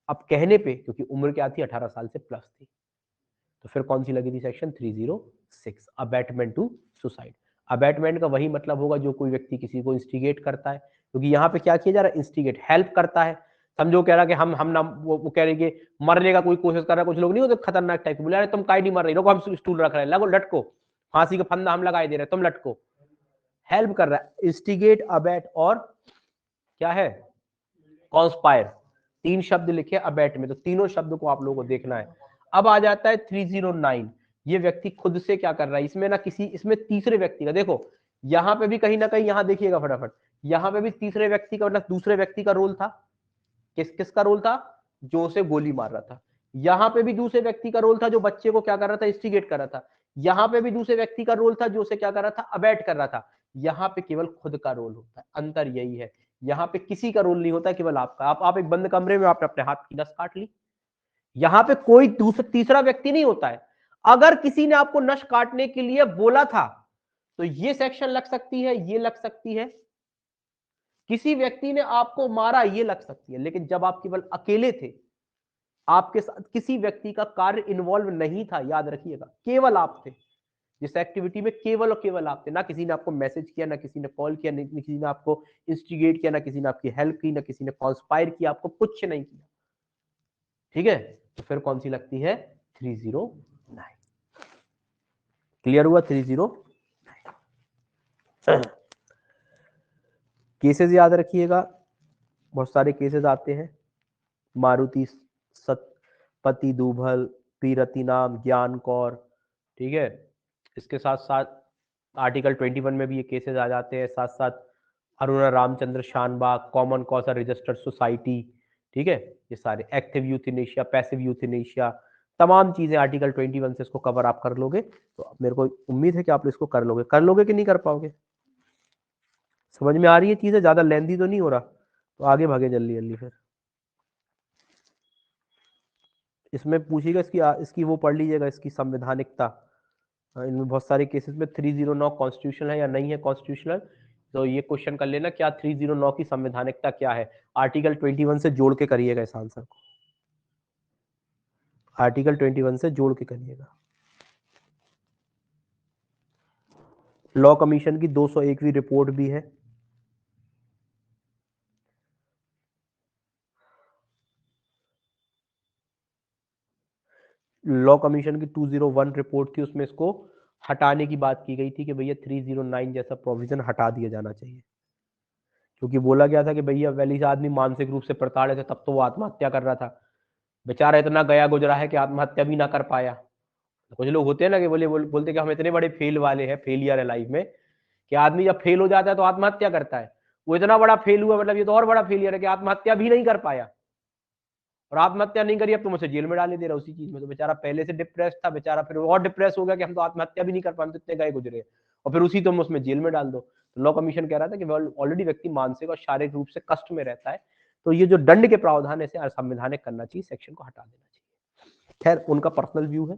अब कहने पे, क्योंकि उम्र क्या थी, 18 साल से प्लस थी, तो फिर कौन सी लगी थी, section 306, abetment to suicide. Abetment का वही मतलब होगा जो कोई व्यक्ति किसी को इंस्टिगेट करता है, क्योंकि यहाँ पे क्या किया जा रहा है, इंस्टिगेट, हेल्प करता है। समझो कह रहा कि हम ना, वो कह रहे कि मरने का कोई कोशिश कर रहा है, कुछ लोग नहीं होते खतरनाक टाइप के, बोले तुम काहे नहीं मर रही, रुको हम स्टूल रख रहे हैं, लगो लटको, फांसी का फंदा हम लगाए दे रहे हैं, तुम लटको, हेल्प कर रहा है। इंस्टिगेट, अबैट और क्या है, कॉन्स्पायर, 3 शब्द लिखे अबैट में, तो तीनों शब्द को आप लोगों को देखना है। अब आ जाता है 309, ये व्यक्ति खुद से क्या कर रहा है, इसमें ना किसी, इसमें तीसरे व्यक्ति का, देखो यहां पे भी कहीं ना कहीं, यहां देखिएगा फटाफट, यहां पे भी तीसरे व्यक्ति का मतलब दूसरे व्यक्ति का रोल था। किसका रोल था, जो उसे गोली मार रहा था। यहां पे भी दूसरे व्यक्ति का रोल था, जो बच्चे को क्या कर रहा था, इंस्टिगेट कर रहा था। यहां पे भी दूसरे व्यक्ति का रोल था, जो उसे क्या कर रहा था, अबैट कर रहा था। यहां पे केवल खुद का रोल होता है, अंतर यही है। यहाँ पे किसी का रोल नहीं होता, केवल आपका। आप एक बंद कमरे में, आपने अपने हाथ की नस काट ली, यहाँ पे कोई दूसरा तीसरा व्यक्ति नहीं होता है। अगर किसी ने आपको नस काटने के लिए बोला था, तो ये सेक्शन लग सकती है, ये लग सकती है, किसी व्यक्ति ने आपको मारा, ये लग सकती है। लेकिन जब आप केवल अकेले थे, आपके साथ किसी व्यक्ति का कार्य इन्वॉल्व नहीं था, याद रखिएगा, केवल आप थे जिस एक्टिविटी में, केवल और केवल आप थे। ना किसी ने आपको मैसेज किया, ना किसी ने कॉल किया, ना किसी ने आपको इंस्टिगेट किया, ना किसी ने आपकी हेल्प की, ना किसी ने कॉन्स्पायर किया, आपको कुछ नहीं किया। ठीक है, तो फिर कौन सी लगती है, 309। क्लियर हुआ, 309। केसेस याद रखिएगा, बहुत सारे केसेस आते हैं, मारुति सतपति दूभल, पी रतिनाम, ज्ञान कौर, ठीक है। इसके साथ साथ आर्टिकल 21 में भी ये केसेस आ जाते हैं, साथ साथ Aruna Ramchandra Shanbaug, common cause registered society, ठीक है। ये सारे एक्टिव यूथनेशिया, पैसिव यूथनेशिया, तमाम चीजें आर्टिकल 21 से इसको कवर आप कर लोगे। तो मेरे को उम्मीद है कि आप इसको कर लोगे कि नहीं कर पाओगे? समझ में आ रही है चीजें? ज्यादा लेंथी तो नहीं हो रहा? तो आगे भागे जल्दी जल्दी। फिर इसमें पूछेगा इसकी वो पढ़ लीजिएगा, इसकी संवैधानिकता। इनमें बहुत सारे केसेस में 309 कॉन्स्टिट्यूशनल है या नहीं है कॉन्स्टिट्यूशनल, तो ये क्वेश्चन कर लेना क्या 309 की संवैधानिकता क्या है। आर्टिकल 21 से जोड़ के करिएगा इस आंसर को, आर्टिकल 21 से जोड़ के करिएगा। लॉ कमीशन की 201वीं रिपोर्ट भी है। लॉ कमीशन की 201 रिपोर्ट थी, उसमें इसको हटाने की बात की गई थी कि भैया 309 जैसा प्रोविजन हटा दिया जाना चाहिए, क्योंकि बोला गया था कि भैया वैली से आदमी मानसिक रूप से प्रताड़ित है, तब तो वो आत्महत्या कर रहा था। बेचारा इतना गया गुजरा है कि आत्महत्या भी ना कर पाया। कुछ लोग होते हैं ना कि बोलते कि हम इतने बड़े फेल वाले हैं, फेलियर है लाइफ में, कि आदमी जब फेल हो जाता है तो आत्महत्या करता है। वो इतना बड़ा फेल हुआ, मतलब ये तो और बड़ा फेलियर है कि आत्महत्या भी नहीं कर पाया। और आत्महत्या नहीं करी, अब तुम उसे जेल में डाले दे रहा उसी चीज में। तो बेचारा पहले से डिप्रेस था, बेचारा फिर और डिप्रेस हो गया कि हम तो आत्महत्या भी नहीं कर पाए, तो इतने गए गुजरे, और फिर उसी तुम उसमें जेल में डाल दो। तो लॉ कमीशन कह रहा था कि ऑलरेडी व्यक्ति मानसिक और शारीरिक रूप से कष्ट में रहता है, तो ये जो दंड के प्रावधान है इसे असंवैधानिक करना चाहिए, सेक्शन को हटा देना चाहिए। खैर उनका पर्सनल व्यू है,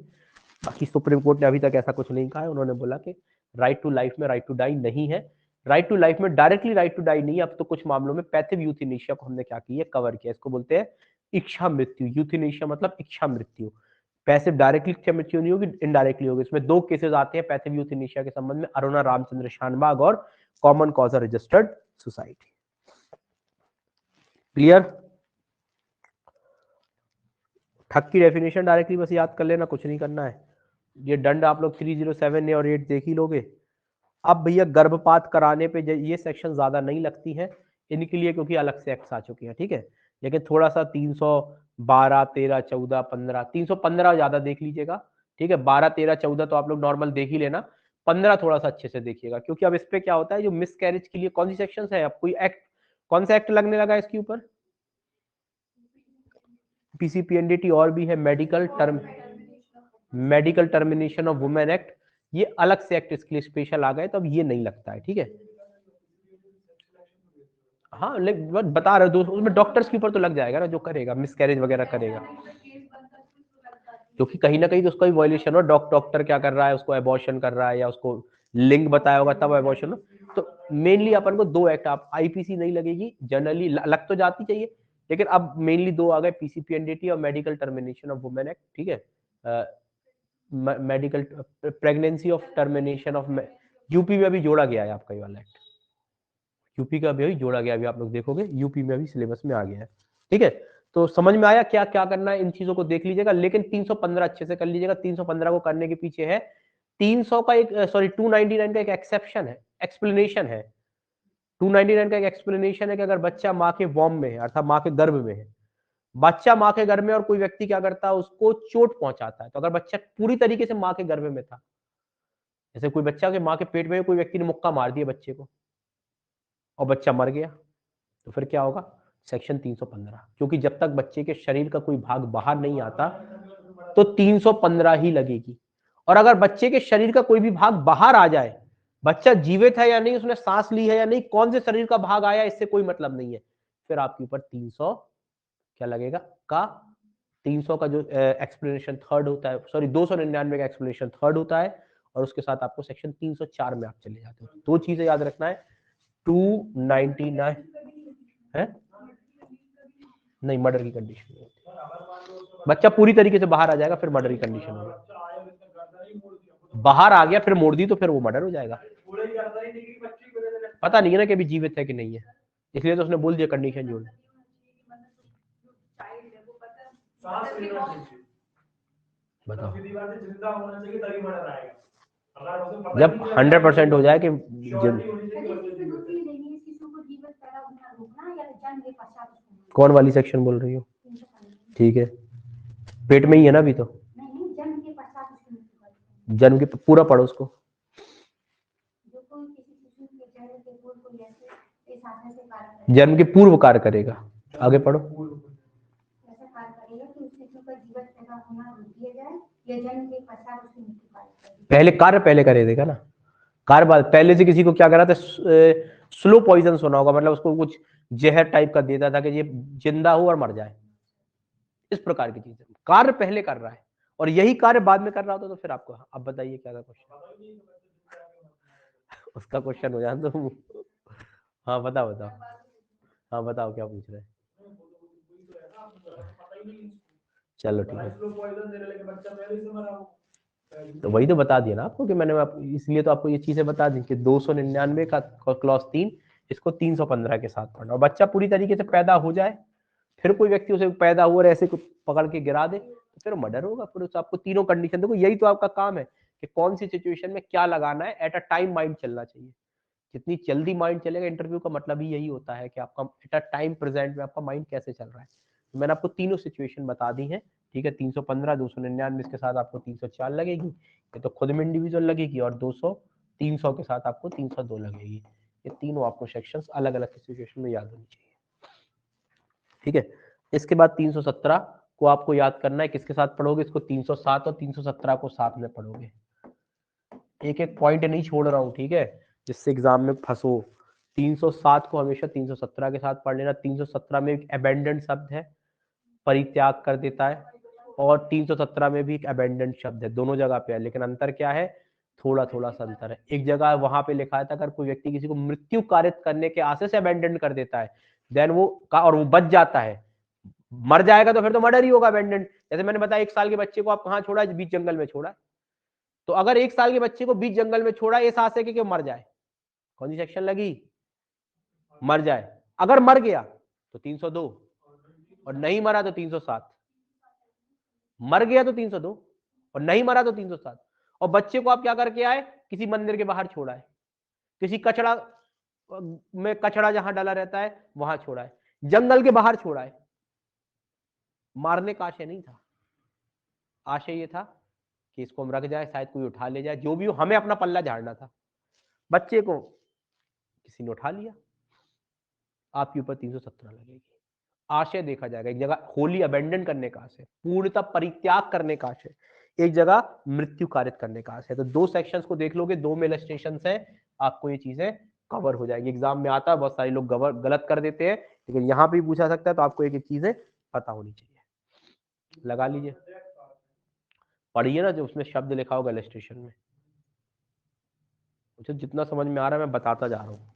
बाकी सुप्रीम कोर्ट ने अभी तक ऐसा कुछ नहीं कहा है। उन्होंने बोला कि राइट टू लाइफ में राइट टू डाई नहीं है, राइट टू लाइफ में डायरेक्टली राइट टू डाई नहीं है। अब तो कुछ मामलों में पैसिव यूथनेशिया को हमने क्या किया, कवर किया। इसको बोलते हैं इच्छा मृत्यु। यूथनेशिया मतलब इच्छा मृत्यु। पैसिव डायरेक्टली इच्छा मृत्यु नहीं होगी, इनडायरेक्टली होगी। इसमें दो केसेस आते हैं पैसिव यूथनेशिया के संबंध में, अरुणा रामचंद्र शानबाग और common cause registered society. Clear? ठग की डेफिनेशन डायरेक्टली बस याद कर लेना, कुछ नहीं करना है। ये दंड आप लोग 307 और 8 देख ही लोगे। अब भैया गर्भपात कराने पे ये सेक्शन ज्यादा नहीं लगती है इनके लिए, क्योंकि अलग से एक्ट आ चुकी है, ठीक है। लेकिन थोड़ा सा 312, 13, 14, 15, 315 ज्यादा देख लीजिएगा, ठीक है। 12, 13, 14 तो आप लोग नॉर्मल देख ही लेना, 15 थोड़ा सा अच्छे से देखिएगा, क्योंकि अब इस पे क्या होता है, जो मिस कैरेज के लिए कौन सी सेक्शन है, अब कोई एक्ट, कौन सा एक्ट लगने लगा इसके ऊपर? पीसीपीएनडीटी और भी है, medical termination of women act, ये अलग से एक्ट इसके लिए स्पेशल आ गए, तो अब ये नहीं लगता है, ठीक है। हाँ बता रहे दोस्त, उसमें डॉक्टर्स के ऊपर तो लग जाएगा ना, जो करेगा मिसकैरेज वगैरह करेगा, क्योंकि कहीं ना कहीं तो उसका भी वायलेशन हो। डॉक्टर क्या कर रहा है, उसको एबॉर्शन कर रहा है या उसको लिंग बताया होगा तब एबॉर्शन हो। तो मेनली अपन को दो एक्ट, आप आईपीसी नहीं लगेगी, जनरली लग तो जाती चाहिए, लेकिन अब मेनली दो आ गए, पीसीपीएनडीटी और medical termination of women act, ठीक है। Medical pregnancy of termination of, UP में अभी जोड़ा गया है आपका ये वाला एक्ट, यूपी का भी जोड़ा गया, अभी आप लोग देखोगे यूपी में अभी सिलेबस में आ गया है, ठीक है। तो समझ में आया क्या क्या करना है, इन चीजों को देख लीजिएगा, लेकिन 315 अच्छे से कर लीजिएगा। 315 को करने के पीछे है 300 का एक, सॉरी 299 का एक एक्सेप्शन है, एक्सप्लेनेशन है। 299 का एक एक्सप्लेनेशन है कि अगर बच्चा माँ के वॉम में है, अर्थात माँ के गर्भ में है, बच्चा माँ के गर्भ में, और कोई व्यक्ति क्या करता है, उसको चोट पहुंचाता है, तो अगर बच्चा पूरी तरीके से माँ के गर्भ में था, जैसे कोई बच्चा के माँ के पेट में कोई व्यक्ति ने मुक्का मार दिया बच्चे को और बच्चा मर गया, तो फिर क्या होगा, सेक्शन 315, क्योंकि जब तक बच्चे के शरीर का कोई भाग बाहर नहीं आता तो 315 ही लगेगी। और अगर बच्चे के शरीर का कोई भी भाग बाहर आ जाए, बच्चा जीवित है या नहीं, उसने सांस ली है या नहीं, कौन से शरीर का भाग आया, इससे कोई मतलब नहीं है, फिर आपके ऊपर 300 क्या लगेगा का 300 का जो एक्सप्लेनेशन थर्ड होता है, सॉरी 299 का एक्सप्लेनेशन थर्ड होता है, और उसके साथ आपको सेक्शन 304 में आप चले जाते हो। दो चीजें याद रखना है, 299 है नहीं, मर्डर की कंडीशन नहीं होती, बच्चा पूरी तरीके से बाहर आ जाएगा फिर मर्डर की कंडीशन होगी। बाहर आ गया फिर मोड़ दी तो फिर वो मर्डर हो जाएगा, पता नहीं है ना कि अभी जीवित है कि नहीं है, इसलिए तो उसने बोल दिया कंडीशन जोड़। बताओ, जब 100% हो जाए कि कौन वाली सेक्शन बोल रही हो, ठीक है, पेट में ही है ना अभी तो, जन्म के पूरा पढ़ो उसको। जन्म के पूर्व कार्य करेगा, आगे पढ़ो। पहले कार्य पहले करे देगा ना, कार्य बाद। पहले से किसी को क्या करा था, स्लो पॉइजन सुना होगा, मतलब उसको कुछ जहर टाइप का देता था कि ये जिंदा हो और मर जाए, इस प्रकार की चीजें। कार्य पहले कर रहा है और यही कार्य बाद में कर रहा होता तो फिर आपको, अब बताइए क्या था क्वेश्चन। उसका क्वेश्चन हो जाए तो हाँ बताओ बताओ, हाँ बताओ क्या पूछ रहे हैं। चलो ठीक है, तो वही तो बता दिया ना आपको कि मैंने इसलिए तो आपको ये चीजें बता दी कि 299 का क्लॉज 3, इसको 315 के साथ पढ़ना। और बच्चा पूरी तरीके से पैदा हो जाए, फिर कोई व्यक्ति उसे पैदा हुआ और ऐसे पकड़ के गिरा दे तो फिर मर्डर होगा। फिर उस आपको तीनों कंडीशन, देखो यही तो आपका काम है कि कौन सी सिचुएशन में क्या लगाना है। एट अ टाइम माइंड चलना चाहिए, जितनी जल्दी माइंड चलेगा, इंटरव्यू का मतलब ही यही होता है कि आपका एट अ टाइम प्रेजेंट में आपका माइंड कैसे चल रहा है। तो मैंने आपको तीनों सिचुएशन बता दी है, ठीक है। 315, 299 इसके साथ आपको 304 लगेगी, ये तो खुद में इंडिविजुअल लगेगी, और 300 के साथ आपको 302 लगेगी। ये तीनों आपको सेक्शंस अलग अलग सिचुएशन में याद होनी चाहिए, ठीक है। इसके बाद 317 को आपको याद करना है, किसके साथ पढ़ोगे इसको, 307 और 317 को साथ में पढ़ोगे। एक एक पॉइंट नहीं छोड़ रहा हूं, ठीक है, जिससे एग्जाम में फंसो। 307 को हमेशा 317 के साथ पढ़ लेना। 317 में एक अबेंडेंट शब्द है, परित्याग कर देता है, और 317 में भी एक अबेंडेंट शब्द है, दोनों जगह पे है, लेकिन अंतर क्या है, थोड़ा थोड़ा सा अंतर है। एक जगह वहां पे लिखा है था, अगर कोई व्यक्ति किसी को मृत्यु कारित करने के आशय से अबेंडेंट कर देता है, देन वो और वो बच जाता है, मर जाएगा तो फिर तो मर्डर ही होगा अबेंडेंट। जैसे मैंने बताया, 1 साल के बच्चे को आप कहाँ छोड़ा, बीच जंगल में छोड़ा, तो अगर 1 साल के बच्चे को बीच जंगल में छोड़ा इस आशय के कि मर जाए, कौन सी सेक्शन लगी, मर जाए। अगर मर गया तो 302, और नहीं मरा तो 307। मर गया तो 302 और नहीं मरा तो 307। और बच्चे को आप क्या करके आए, किसी मंदिर के बाहर छोड़ा है, किसी कचड़ा में, कचड़ा जहां डाला रहता है वहां छोड़ा है, जंगल के बाहर छोड़ा है। मारने का आशय नहीं था, आशय ये था कि इसको हम रख जाए, शायद कोई उठा ले जाए, जो भी हो, हमें अपना पल्ला झाड़ना था। बच्चे को किसी ने उठा लिया, आपके ऊपर 317 लगेगी। आशय देखा जाएगा, एक जगह होली अबेंडन करने का आशय, पूर्णतः परित्याग करने का आशय, एक जगह मृत्यु कारित करने का आशय। तो 2 सेक्शंस को देख लोगे, 2 में इलस्ट्रेशन है, आपको ये चीजें कवर हो जाएगी। एग्जाम में आता है, बहुत सारे लोग गलत कर देते हैं, लेकिन यहाँ पे पूछा सकता है, तो आपको एक एक चीजें पता होनी चाहिए। लगा लीजिए, पढ़िए ना जो उसमें शब्द लिखा होगा इलस्ट्रेशन में, मुझे जितना समझ में आ रहा है मैं बताता जा रहा हूँ।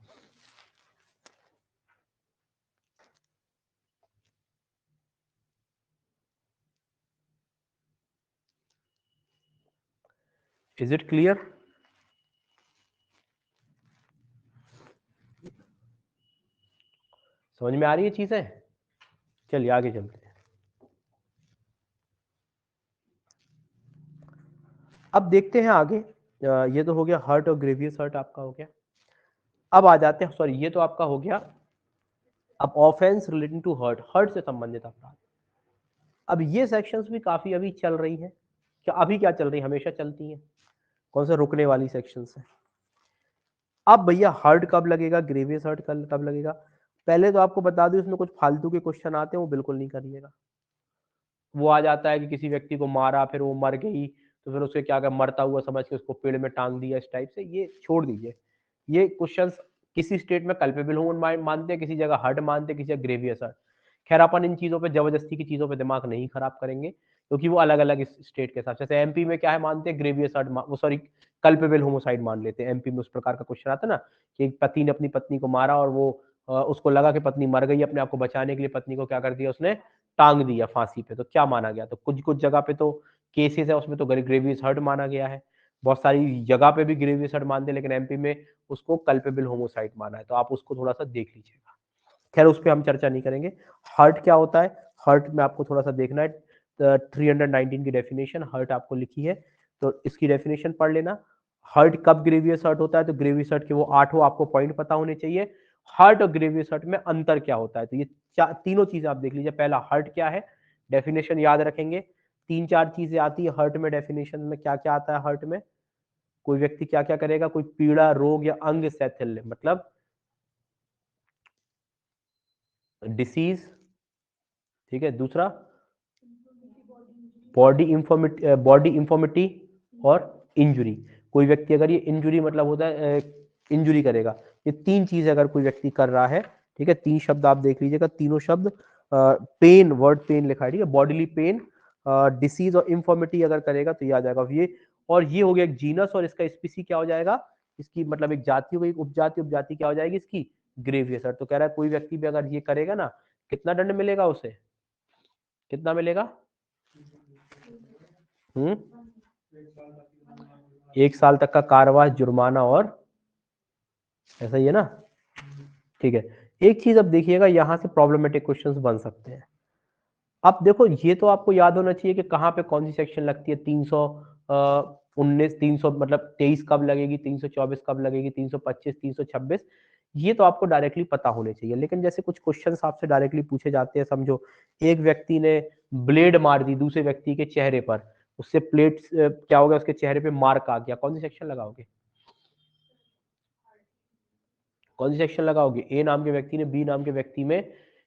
Is it clear? समझ में आ रही है चीजें? चलिए आगे चलते हैं। अब देखते हैं आगे, ये तो हो गया हर्ट और ग्रेवियस हर्ट आपका हो गया। अब आ जाते हैं, सॉरी ये तो आपका हो गया। अब offence relating to hurt, hurt से संबंधित अपराध। अब ये सेक्शंस भी काफी अभी चल रही है, क्या अभी क्या चल रही है, हमेशा चलती है, कौन सा रुकने वाली सेक्शंस है। अब भैया हर्ट कब लगेगा, ग्रेवियस हर्ट कब लगेगा। पहले तो आपको बता दूं, इसमें कुछ फालतू के क्वेश्चन आते हैं, वो बिल्कुल नहीं करिएगा। वो आ जाता है कि किसी व्यक्ति को मारा, फिर वो मर गई, तो फिर उसके क्या मरता हुआ समझ के उसको पेड़ में टांग दिया, इस टाइप से, ये छोड़ दीजिए। ये क्वेश्चंस किसी स्टेट में कल्पेबल ह्यूमन मानते हैं, किसी जगह हर्ट मानते हैं, किसी जगह ग्रेवियस हर्ट। खैर अपन इन चीजों पे, जबरदस्ती की चीजों पे दिमाग नहीं खराब करेंगे, क्योंकि वो अलग अलग स्टेट के हिसाब से। जैसे एमपी में क्या है, मानते हैं ग्रेवियस हर्ट, वो सॉरी कल्पेबल होमोसाइड मान लेते हैं। एमपी में उस प्रकार का क्वेश्चन आता है ना, कि एक पति ने अपनी पत्नी को मारा, और वो उसको लगा कि पत्नी मर गई, अपने आप को बचाने के लिए पत्नी को क्या कर दिया, उसने टांग दिया फांसी पे। तो क्या माना गया, तो कुछ कुछ जगह पे तो केसेस है उसमें तो ग्रेवियस हर्ट माना गया है, बहुत सारी जगह पे भी ग्रेवियस हर्ट मानते हैं, लेकिन एमपी में उसको कल्पेबल होमोसाइड माना है। तो आप उसको थोड़ा सा देख लीजिएगा, खैर उस पर हम चर्चा नहीं करेंगे। हर्ट क्या होता है, हर्ट में आपको थोड़ा सा देखना है। 319 की डेफिनेशन हर्ट आपको लिखी है, तो इसकी डेफिनेशन पढ़ लेना। हर्ट कब ग्रेवियस हर्ट होता है, तो ग्रेवियस हर्ट के वो 8 आपको पॉइंट पता होने चाहिए। हर्ट और ग्रेवियस हर्ट में अंतर क्या होता है, तो ये तीनों चीजें आप देख लीजिए। पहला हर्ट क्या है, डेफिनेशन याद रखेंगे। 3-4 चीजें आती है हर्ट में। डेफिनेशन में क्या क्या आता है हर्ट में? कोई व्यक्ति क्या क्या करेगा, कोई पीड़ा, रोग या अंग शैथिल्य, मतलब डिसीज, ठीक है। दूसरा बॉडी इंफॉर्मिटी और इंजुरी। कोई व्यक्ति अगर ये इंजुरी मतलब होता है इंजुरी करेगा, ये 3 चीजें अगर कोई व्यक्ति कर रहा है, ठीक है। 3 शब्द आप देख लीजिएगा, तीनों शब्द पेन, वर्ड पेन लिखा है, ठीक है। बॉडीली पेन, डिसीज और इंफॉर्मिटी अगर करेगा तो ये आ जाएगा ये। और ये हो गया एक जीनस, और इसका स्पीसी क्या हो जाएगा, इसकी मतलब एक जाति हो गई, उपजाति, उपजाति क्या हो जाएगी इसकी, ग्रेवियस। तो कह रहा है कोई व्यक्ति भी अगर ये करेगा ना, कितना दंड मिलेगा उसे, कितना मिलेगा? 1 साल तक का कारावास, जुर्माना, और ऐसा ही है ना, ठीक है। एक चीज अब देखिएगा, यहां से प्रॉब्लमेटिक क्वेश्चंस बन सकते हैं। अब देखो ये तो आपको याद होना चाहिए कि कहाँ पे कौन सी सेक्शन लगती है। 319, 300 मतलब 23 कब लगेगी, 324 कब लगेगी, 325, 326, ये तो आपको डायरेक्टली पता होने चाहिए। लेकिन जैसे कुछ क्वेश्चंस आपसे डायरेक्टली पूछे जाते हैं, समझो एक व्यक्ति ने ब्लेड मार दी दूसरे व्यक्ति के चेहरे पर, उससे प्लेट क्या हो गया, उसके चेहरे पे मार्क आ गया, कौन सी सेक्शन लगाओगे, कौन सी सेक्शन लगाओगे? ए नाम के व्यक्ति ने बी नाम के व्यक्ति में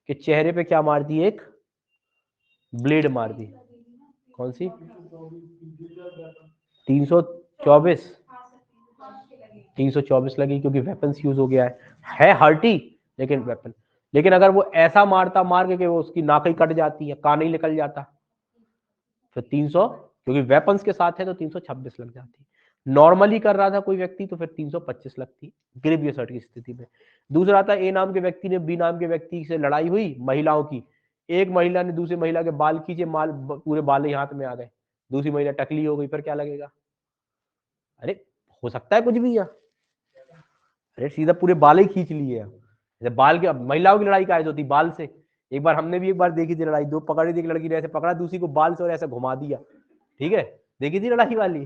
के चेहरे पे क्या मार दी, एक ब्लेड मार दी, कौन सी? 324, 324 लगी, क्योंकि वेपन्स यूज हो गया है हर्टी लेकिन वेपन। लेकिन अगर वो ऐसा मारता, मार के वो उसकी नाक ही कट जाती है, कान ही निकल जाता, फिर 300, क्योंकि वेपन्स के साथ है तो 326 लग जाती। नॉर्मली कर रहा था कोई व्यक्ति तो फिर 325 लगती, ग्रेवियस हर्ट की स्थिति में। दूसरा था ए नाम के व्यक्ति ने बी नाम के व्यक्ति से लड़ाई हुई महिलाओं की, एक महिला ने दूसरी महिला के बाल खींचे, माल पूरे बाल ही हाथ में आ गए, दूसरी महिला टकली हो गई, फिर क्या लगेगा? अरे हो सकता है कुछ भी यार, अरे सीधा पूरे बाल ही खींच लिए। जैसे बाल के, महिलाओं की लड़ाई काहे होती, बाल से। एक बार हमने भी एक बार देखी थी लड़ाई, दो पकड़ी थी, एक लड़की ने ऐसे पकड़ा दूसरी को बाल से और ऐसे घुमा दिया, ठीक है। देखी थी लड़ाई वाली,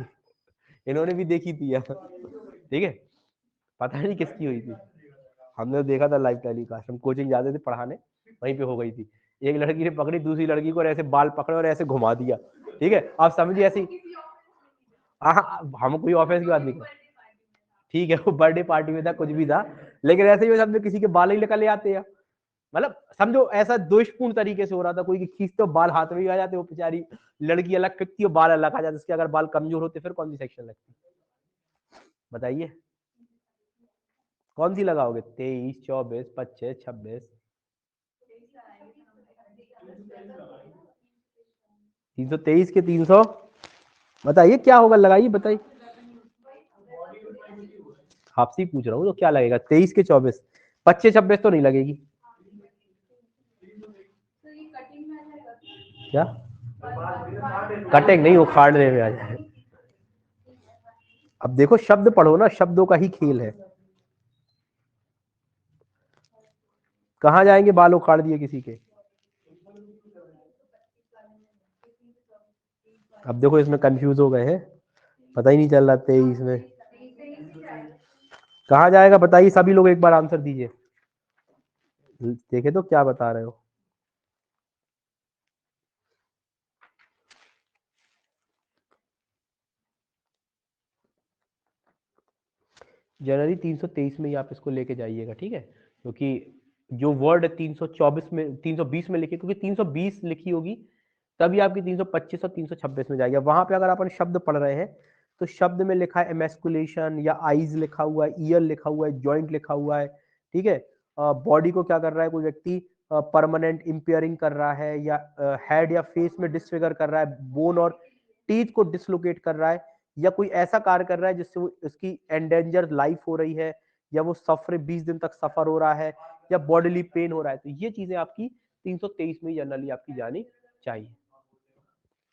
इन्होंने भी देखी थी यार, ठीक है। पता नहीं किसकी हुई थी, हमने देखा था लाइव टेलीकास्ट, हम कोचिंग जाते थे पढ़ाने, वहीं पे हो गई थी। एक लड़की ने पकड़ी दूसरी लड़की को और ऐसे बाल पकड़े और ऐसे घुमा दिया, ठीक है। आप समझिए ऐसी, हम कोई ऑफिस की बात नहीं कर, ठीक है, वो बर्थडे पार्टी में था, कुछ भी था, लेकिन ऐसे ही समझो किसी के बाल ही निकल आते हैं, मतलब समझो ऐसा दोषपूर्ण तरीके से हो रहा था, कोई खींचते हो बाल हाथ में ही आ जाते, वो बेचारी लड़की अलग फेंकती हो, बाल अलग आ जाते, उसके अगर बाल कमजोर होते फिर कौन सी सेक्शन लगती, बताइए कौन सी लगाओगे? 23, 24, 25, 26, 323 के 300, बताइए क्या होगा, लगाइए बताइए, आपसे ही पूछ रहा हूँ तो क्या लगेगा? 23 के 24, 25, 26 तो नहीं लगेगी क्या? कटिंग नहीं, उखाड़ने में आ जाए। अब देखो शब्द पढ़ो ना, शब्दों का ही खेल है। कहाँ जाएंगे बाल उखाड़ दिए किसी के? अब देखो इसमें कंफ्यूज हो गए हैं, पता ही नहीं चल रहा 23 में कहाँ जाएगा, बताइए सभी लोग एक बार आंसर दीजिए, देखे तो क्या बता रहे हो। जनवरी 323 में ही आप इसको लेके जाइएगा, ठीक है। क्योंकि जो वर्ड 324 में, 320 में लिखी, क्योंकि 320 लिखी होगी तभी आपकी 325 और 326 में जाएगी। वहां पे अगर अपन शब्द पढ़ रहे हैं तो शब्द में लिखा है एमेस्कुलेशन, या आईज लिखा हुआ है, ईयर लिखा हुआ है, जॉइंट लिखा हुआ है, ठीक है। बॉडी को क्या कर रहा है कोई व्यक्ति, परमानेंट इंपेयरिंग कर रहा है, या हेड या फेस में डिसफिगर कर रहा है, बोन और टीथ को डिसलोकेट कर रहा है, या कोई ऐसा कार्य कर रहा है जिससे वो उसकी एंडेंजर लाइफ हो रही है, या वो सफर 20 दिन तक सफर हो रहा है, या बॉडीली पेन हो रहा है। तो ये चीजें आपकी 323 में जनरली आपकी जानी चाहिए।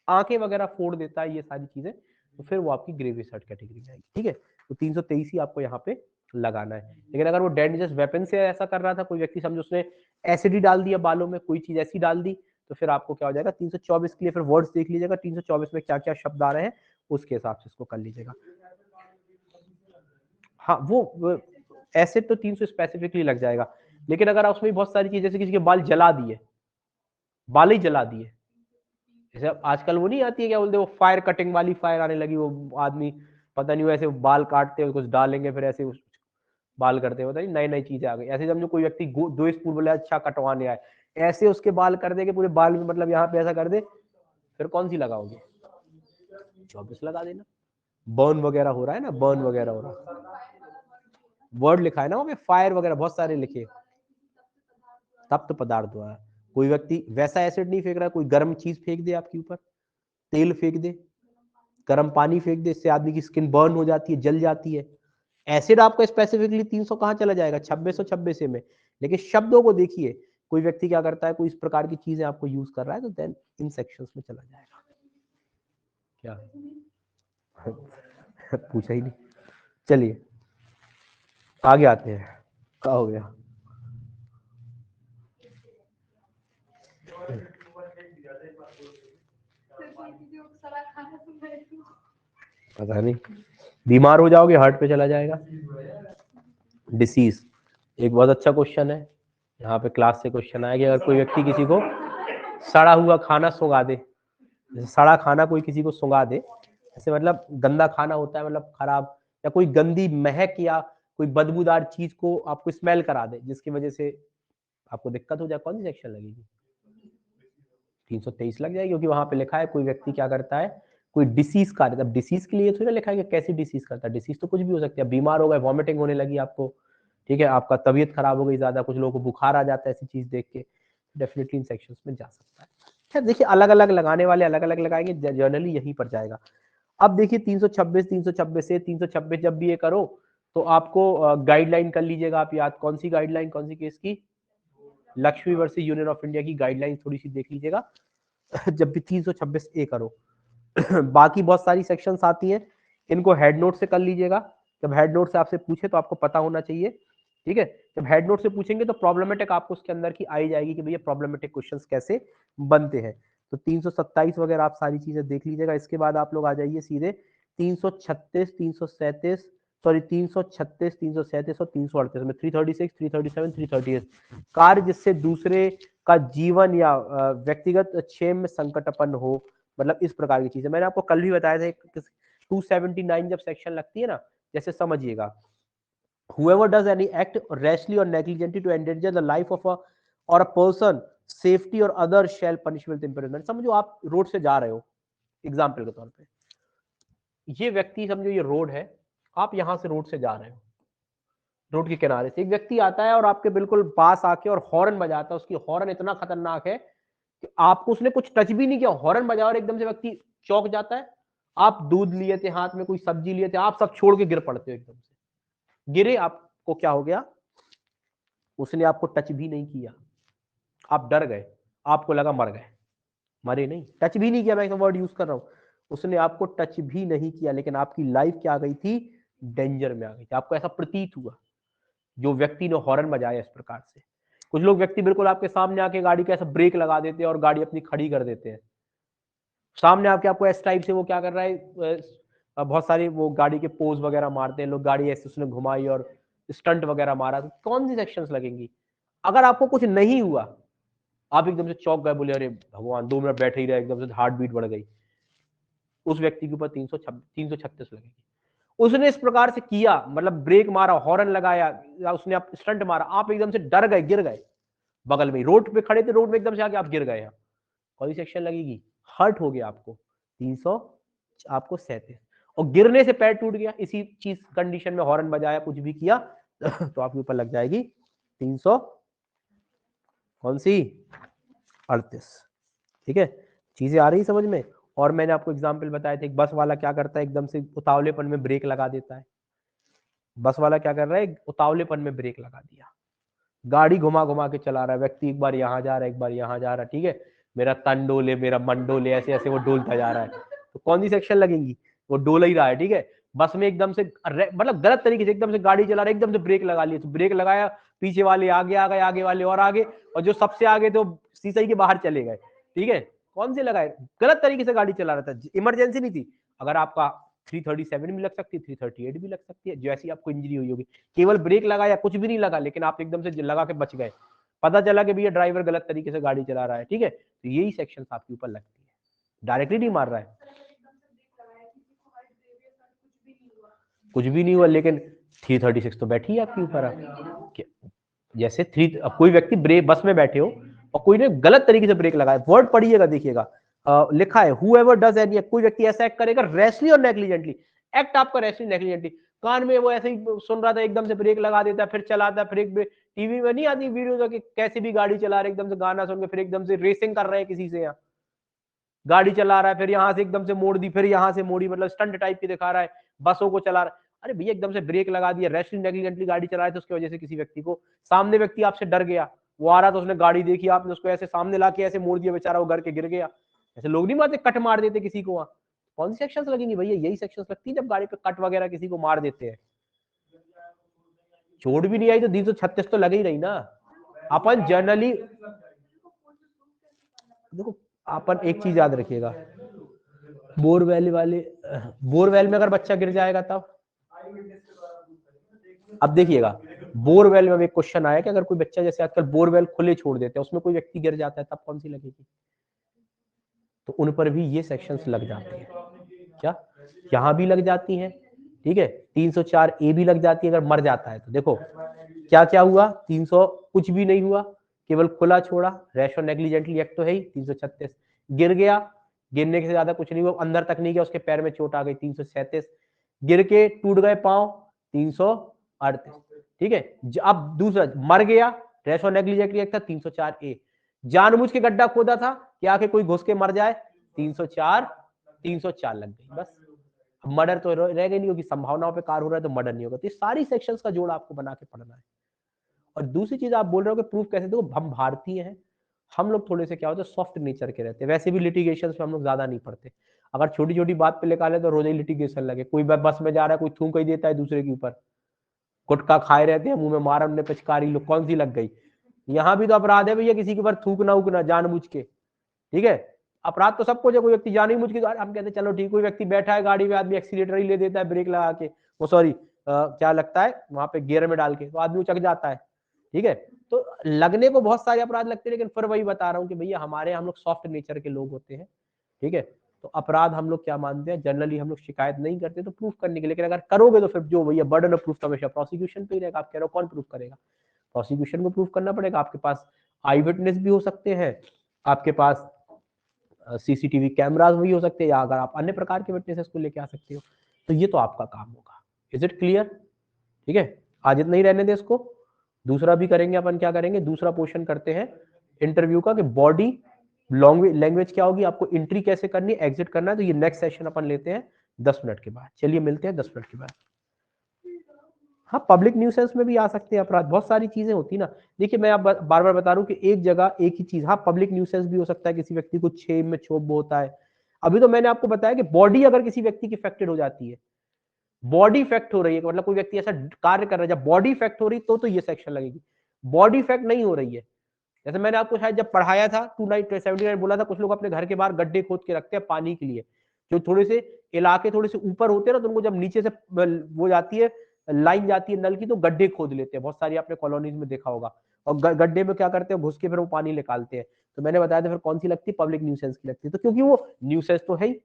आंखें वगैरह फोड़ देता है, ये सारी चीजें, तो फिर वो आपकी ग्रेवियस हर्ट कैटेगरी में आएगी, ठीक है। तो 323 ही आपको यहाँ पे लगाना है। लेकिन अगर वो डेंजरस वेपन से ऐसा कर रहा था कोई व्यक्ति, समझो उसने एसिड ही डाल दिया बालों में, कोई चीज ऐसी डाल दी, तो फिर आपको क्या हो जाएगा 324 के लिए फिर वर्ड्स देख लीजिएगा, 324 में क्या क्या शब्द आ रहे हैं उसके हिसाब से इसको कर लीजिएगा। हाँ वो एसिड तो 300 स्पेसिफिकली लग जाएगा, लेकिन अगर उसमें बहुत सारी चीज, जैसे किसी के बाल जला दिए, बाल ही जला दिए, जैसे अब आजकल वो नहीं आती है क्या बोलते वो फायर कटिंग वाली फायर आने लगी, वो आदमी पता नहीं वो ऐसे बाल काटते हैं कुछ डालेंगे फिर ऐसे बाल करते हैं, पता नहीं नई नई चीजें आ गई। ऐसे समझो कोई व्यक्ति 2 स्पून बोले अच्छा कटवाने आए, ऐसे उसके बाल कर दे के पूरे बाल में मतलब यहाँ पे ऐसा कर दे, फिर कौन सी लगाओगे? 24 लगा देना। बर्न वगैरह हो रहा है ना, बर्न वगैरह हो रहा है, वर्ड लिखा है ना वहाँ पे फायर वगैरह बहुत सारे लिखे, तप्त पदार्थ हुआ है। कोई व्यक्ति वैसा एसिड नहीं फेंक रहा, कोई गर्म चीज फेंक दे आपके ऊपर, तेल फेंक दे, गर्म पानी फेंक दे, इससे आदमी की स्किन बर्न हो जाती है, जल जाती है। एसिड आपका स्पेसिफिकली 300 कहाँ चला जाएगा? 2626 में। लेकिन शब्दों को देखिए, कोई व्यक्ति क्या करता है, कोई इस प्रकार की चीजें आपको यूज कर रहा है तो देन इन सेक्शंस में चला जाएगा। क्या पूछा ही नहीं। चलिए आगे आते हैं, क्या हो गया? पता नहीं, बीमार हो जाओगे, हार्ट पे चला जाएगा। डिसीज एक बहुत अच्छा क्वेश्चन है, यहाँ पे क्लास से क्वेश्चन आया कि अगर कोई व्यक्ति किसी को सड़ा हुआ खाना सुंघा दे, जैसे सड़ा खाना कोई किसी को सुंघा दे, जैसे मतलब गंदा खाना होता है मतलब खराब, या कोई गंदी महक या कोई बदबूदार चीज को आपको स्मेल करा दे जिसकी वजह से आपको दिक्कत हो जाए, कौन सी सेक्शन लगेगी? 323 लग जाएगी, क्योंकि वहां पे लिखा है कोई व्यक्ति क्या करता है, कोई डिसीज का, अब डिसीज के लिए थोड़ी ना लिखा है कि कैसी डिसीज करता है, डिसीज तो कुछ भी हो सकती है, बीमार हो गए, वॉमिटिंग होने लगी आपको, ठीक है, आपका तबीयत खराब हो गई ज्यादा, कुछ लोगों को बुखार आ जाता है ऐसी चीज देख के, डेफिनेटली इन सेक्शंस में जा सकता है। खैर देखिए अलग अलग लगाने वाले अलग अलग लगाएंगे, जर्नली यहीं पर जाएगा। अब देखिए 326 से 326 जब भी ये करो तो आपको गाइडलाइन कर लीजिएगा आप याद, कौन सी गाइडलाइन, कौन सी केस की? Lakshmi versus union of India की गाइडलाइन थोड़ी सी देख लीजिएगा जब भी 326 ए करो बाकी बहुत सारी सेक्शंस आती हैं, इनको हेड नोट से कर लीजिएगा। जब हेड नोट से आपसे पूछे तो आपको पता होना चाहिए, ठीक है। जब हेड नोट से पूछेंगे तो प्रॉब्लमेटिक आपको उसके अंदर की आई जाएगी कि भैया प्रॉब्लमेटिक क्वेश्चंस कैसे बनते हैं। तो 327 वगैरह आप सारी चीजें देख लीजिएगा। इसके बाद आप लोग आ जाइए सीधे 336, 337, सॉरी 336, 337 और 338 में 336, 337, 338 कार्य जिससे दूसरे का जीवन या व्यक्तिगत क्षेम में संकटपन्न हो, मतलब इस प्रकार की चीजें मैंने आपको कल भी बताया था। 279 जब सेक्शन लगती है ना, जैसे समझिएगा, whoever does any act rashly or negligently to endanger the life of a or a person safety or other shall punishment with imprisonment। समझो आप रोड से जा रहे हो, एग्जाम्पल के तौर पे ये व्यक्ति, समझो ये रोड है, आप यहां से रोड से जा रहे हो, रोड के किनारे से एक व्यक्ति आता है और आपके बिल्कुल पास आके और हॉर्न बजाता है, उसकी हॉर्न इतना खतरनाक है कि आपको उसने कुछ टच भी नहीं किया, हॉर्न बजा और एकदम से व्यक्ति चौंक जाता है। आप दूध लिए थे हाथ में, कोई सब्जी लिए थे, आप सब छोड़ के गिर पड़ते हो, एकदम से गिरे, आपको क्या हो गया? उसने आपको टच भी नहीं किया, आप डर गए, आपको लगा मर गए, मरे नहीं, टच भी नहीं किया, मैं वर्ड यूज कर रहा हूं, उसने आपको टच भी नहीं किया, लेकिन आपकी लाइफ क्या आ गई थी? डेंजर में आ गई थी, आपको ऐसा प्रतीत हुआ जो व्यक्ति ने हॉर्न बजाया इस प्रकार से। कुछ लोग व्यक्ति बिल्कुल आपके सामने आके गाड़ी का ऐसा ब्रेक लगा देते हैं और गाड़ी अपनी खड़ी कर देते हैं, सामने आके आपको इस टाइप से वो क्या कर रहा है, बहुत सारी वो गाड़ी के पोज वगैरह मारते हैं लोग, गाड़ी ऐसे उसने घुमाई और स्टंट वगैरह मारा, तो कौन सी सेक्शंस लगेंगी? अगर आपको कुछ नहीं हुआ, आप एकदम से चौंक गए, बोले अरे भगवान 2 मिनट बैठे ही रहे, एकदम से हार्ट बीट बढ़ गई, उस व्यक्ति के ऊपर 336 लगेगी। उसने इस प्रकार से किया, मतलब ब्रेक मारा, हॉर्न लगाया या उसने आप स्टंट मारा, आप एकदम से डर गए, गिर गए, बगल में रोड पे खड़े थे, रोड में एकदम से आके आप गिर गए, कौन सी सेक्शन लगेगी? हर्ट हो गया आपको, 300 आपको 37, और गिरने से पैर टूट गया, इसी चीज कंडीशन में हॉर्न बजाया, कुछ भी किया तो आपके ऊपर लग जाएगी 300 कौन सी 38। ठीक है, चीजें आ रही समझ में। और मैंने आपको एग्जाम्पल बताया था, एक बस वाला क्या करता है, एकदम से उतावलेपन में ब्रेक लगा देता है। बस वाला क्या कर रहा है, उतावलेपन में ब्रेक लगा दिया, गाड़ी घुमा घुमा के चला रहा है, व्यक्ति एक बार यहाँ जा रहा है, एक बार यहाँ जा रहा है, ठीक है, मेरा तन डोले, मेरा मन डोले, ऐसे ऐसे वो डोलता जा रहा है, तो कौन सी सेक्शन लगेंगी? वो डोल ही रहा है, ठीक है। बस में एकदम से मतलब गलत तरीके से एकदम से गाड़ी चला रहा है, एकदम से ब्रेक लगा लिया, तो ब्रेक लगाया, पीछे वाले आगे आ गए, आगे वाले और आगे, और जो सबसे आगे तो शीशे के बाहर चले गए, ठीक है। कौन से लगाए? गलत तरीके से गाड़ी चला रहा था, इमरजेंसी नहीं थी। अगर आपका 337 भी लग सकती है, 338 भी लग सकती है, जैसी आपको इंजरी हुई होगी, केवल ब्रेक लगा या कुछ भी नहीं लगा, लेकिन आप एकदम से लगा के बच गए, पता चला कि भैया ड्राइवर गलत तरीके से गाड़ी चला रहा है, ठीक है, तो यही सेक्शन आपके ऊपर लगती है। डायरेक्टली नहीं मार रहा है, कुछ भी नहीं हुआ, लेकिन 336 तो बैठी है आपके ऊपर। जैसे कोई व्यक्ति ब्रेक बस में बैठे हो और कोई ने गलत तरीके से ब्रेक लगाया, वर्ड पढ़िएगा, देखिएगा लिखा है whoever does any, कोई व्यक्ति ऐसा एक्ट करेगा रैशली और नेग्लिजेंटली, एक्ट आपका रैशली नेग्लिजेंटली, कान में वो ऐसे ही सुन रहा था एकदम से ब्रेक लगा देता है, फिर चलाता है, फिर एक टीवी में नहीं आती वीडियो कि कैसे भी गाड़ी चला रहे एकदम से गाना सुन के, फिर एकदम से रेसिंग कर रहे हैं किसी से, यहाँ गाड़ी चला रहा है, फिर यहाँ से एकदम से मोड़ दी, फिर यहाँ से मोड़ी, मतलब स्टंट टाइप की दिखा रहा है, बसों को चला रहा है। अरे भैया एकदम से ब्रेक लगा दिया, रैशली नेग्लिजेंटली गाड़ी चला रहा है, तो उसकी वजह से किसी व्यक्ति को, सामने व्यक्ति आपसे डर गया, वो आ रहा था, उसने गाड़ी देखी, आपने उसको ऐसे सामने लाके ऐसे मोड़ दिया, बेचारा वो घर के गिर गया। ऐसे लोग नहीं मारते, कट मार देते किसी को, वहां कौन सी सेक्शंस लगेंगी भैया? यही सेक्शंस लगती है जब गाड़ी पे कट वगैरह किसी को मार देते हैं। चोट भी नहीं आई तो 336 तो लगे ही रही ना। अपन जनरली देखो, अपन एक चीज याद रखिएगा, बोरवेल में अगर बच्चा गिर जाएगा तब, अब देखिएगा बोरवेल में एक क्वेश्चन आया कि अगर कोई बच्चा, जैसे आजकल बोरवेल खुले छोड़ देते हैं, उसमें कोई व्यक्ति गिर जाता है तब कौन सी लगेगी? तो उन पर भी ये सेक्शंस लग जाती हैं। क्या यहां भी लग जाती हैं? ठीक है, 304 ए भी लग जाती है अगर मर जाता है तो। देखो क्या क्या हुआ, 300 कुछ भी नहीं हुआ, केवल खुला छोड़ा, रैश और नेग्लिजेंटली एक्ट तो है ही। 336 गिर गया, गिरने से ज्यादा कुछ नहीं हुआ, अंदर तक नहीं गया, उसके पैर में चोट आ गई, 337 गिर के टूट गए पांव, 338। ठीक है, अब दूसरा मर गया, रैश और नेग्लिजेंटली एक्ट था 304 ए। जानबूझ के गड्ढा खोदा था कि आके कोई घुस के मर जाए, 304 लग गई बस। मर्डर तो रह गई नहीं, होगी संभावनाओं पे कार हो रहा है तो मर्डर नहीं होगा। तो ये सारी सेक्शंस का जोड़ आपको बना के पढ़ना है। और दूसरी चीज आप बोल रहे हो कि प्रूफ कैसे, देखो हम भारतीय हैं, हम लोग थोड़े से क्या होते हैं, सॉफ्ट नेचर के रहते हैं, वैसे भी लिटिगेशन में हम लोग ज्यादा नहीं पढ़ते। अगर छोटी छोटी बात पे निकाले तो रोज ही लिटिगेशन लगे, कोई बस में जा रहा है, कोई थूक ही देता है दूसरे के ऊपर, गुटखा खाए रहते हैं, मुंह में मारा हमने पिचकारी, लोग कौन सी लग गई। यहाँ भी तो अपराध है भैया, किसी के ऊपर थूकना उकना जानबूझ के। ठीक है, अपराध तो सबको, कोई व्यक्ति जान ही मुझ के, हम कहते हैं चलो ठीक, कोई व्यक्ति बैठा है गाड़ी में, आदमी एक्सीलेटर ही ले देता है ब्रेक लगा के, वो सॉरी क्या लगता है वहां पे गियर में डाल के, तो आदमी उचक जाता है। ठीक है, तो लगने को बहुत सारे अपराध लगते हैं, लेकिन फिर वही बता रहा हूँ कि भैया हमारे हम लोग सॉफ्ट नेचर के लोग होते हैं। ठीक है, तो अपराध हम लोग क्या मानते हैं, जनरली हम लोग शिकायत नहीं करते तो प्रूफ करने के, लेकिन अगर करोगे तो फिर जो भैया बर्डन ऑफ प्रूफ तो हमेशा प्रोसिक्यूशन पे ही रहेगा। आप कह रहे हो कौन प्रूफ करेगा? प्रोसिक्यूशन को प्रूफ करना पड़ेगा। आपके पास आई विटनेस भी हो सकते हैं, आपके पास सीसीटीवी कैमराज भी हो सकते हैं, या अगर आप अन्य प्रकार के विटनेसेस को लेके आ सकते हो, तो ये तो आपका काम होगा। Is it clear? ठीक है, आज इतना ही रहने दे इसको, दूसरा भी करेंगे अपन। क्या करेंगे, दूसरा पोर्शन करते हैं इंटरव्यू का, कि बॉडी लैंग्वेज क्या होगी, आपको एंट्री कैसे करनी है, एग्जिट करना है। तो ये नेक्स्ट सेशन अपन लेते हैं 10 मिनट के बाद। चलिए मिलते हैं 10 मिनट के बाद। हाँ, पब्लिक न्यूसेंस में भी आ सकते हैं अपराध, बहुत सारी चीजें होती ना। देखिए मैं आप बार बार बता रहा हूँ कि एक जगह एक ही चीज, हाँ पब्लिक न्यूसेंस भी हो सकता है, किसी व्यक्ति को छेम में क्षोभ होता है। अभी तो मैंने आपको बताया कि बॉडी अगर किसी व्यक्ति की इफेक्टेड हो जाती है, बॉडी इफेक्ट हो रही है, मतलब कोई व्यक्ति ऐसा कार्य कर रहा है, जब बॉडी इफेक्ट हो रही तो ये सेक्शन लगेगी। बॉडी इफेक्ट नहीं हो रही है, जैसे मैंने आपको शायद जब पढ़ाया था 279 बोला था, कुछ लोग अपने घर के बाहर गड्ढे खोद के रखते हैं पानी के लिए, जो थोड़े से इलाके थोड़े से ऊपर होते हैं ना, तो उनको जब नीचे से वो जाती है, लाइन जाती है नल की, तो गड्ढे खोद लेते हैं। बहुत सारी आपने कॉलोनीज में देखा होगा। और गड्ढे में क्या करते हैं, घुस के फिर वो पानी निकालते हैं। तो मैंने बताया था फिर कौन सी लगती है, पब्लिक न्यूसेंस की लगती है। तो क्योंकि वो न्यूसेंस तो है ही,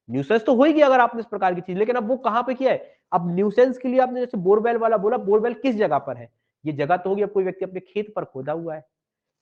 न्यूसेंस तो होगी अगर आपने इस प्रकार की चीज, लेकिन अब वो कहां पे किया है। अब न्यूसेंस के लिए आपने जैसे बोरवेल वाला बोला, बोरवेल किस जगह पर है, ये जगह तो होगी अब कोई व्यक्ति अपने खेत पर खोदा हुआ है,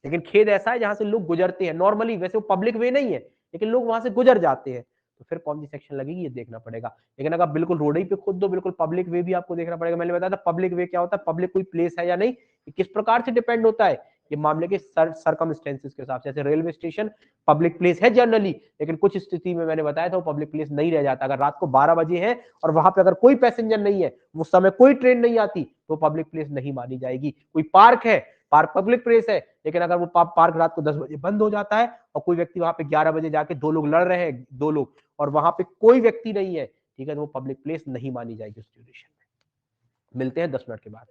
लेकिन खेत ऐसा है जहां से लोग गुजरते हैं नॉर्मली, वैसे वो पब्लिक वे नहीं है, लेकिन लोग वहां से गुजर जाते हैं, तो फिर कौन सी सेक्शन लगेगी ये देखना पड़ेगा। लेकिन अगर बिल्कुल रोड ही पे खुद दो, बिल्कुल पब्लिक वे भी आपको देखना पड़ेगा। मैंने बताया था पब्लिक वे क्या होता है, पब्लिक कोई प्लेस है या नहीं, किस प्रकार से डिपेंड होता है, ये मामले के सरकमस्टेंसेस के हिसाब से। जैसे रेलवे स्टेशन पब्लिक प्लेस है जनरली, लेकिन कुछ स्थिति में मैंने बताया था वो पब्लिक प्लेस नहीं रह जाता। अगर रात को 12 बजे है और वहां पे अगर कोई पैसेंजर नहीं है, उस समय कोई ट्रेन नहीं आती, तो पब्लिक प्लेस नहीं मानी जाएगी। कोई पार्क है, पार्क पब्लिक प्लेस है, लेकिन अगर वो पार्क रात को 10 बजे बंद हो जाता है और कोई व्यक्ति वहां पे 11 बजे जाके दो लोग लड़ रहे हैं, दो लोग, और वहां पे कोई व्यक्ति नहीं है, ठीक है, तो वो पब्लिक प्लेस नहीं मानी जाएगी उस ड्यूरेशन में। मिलते हैं 10 मिनट के बाद।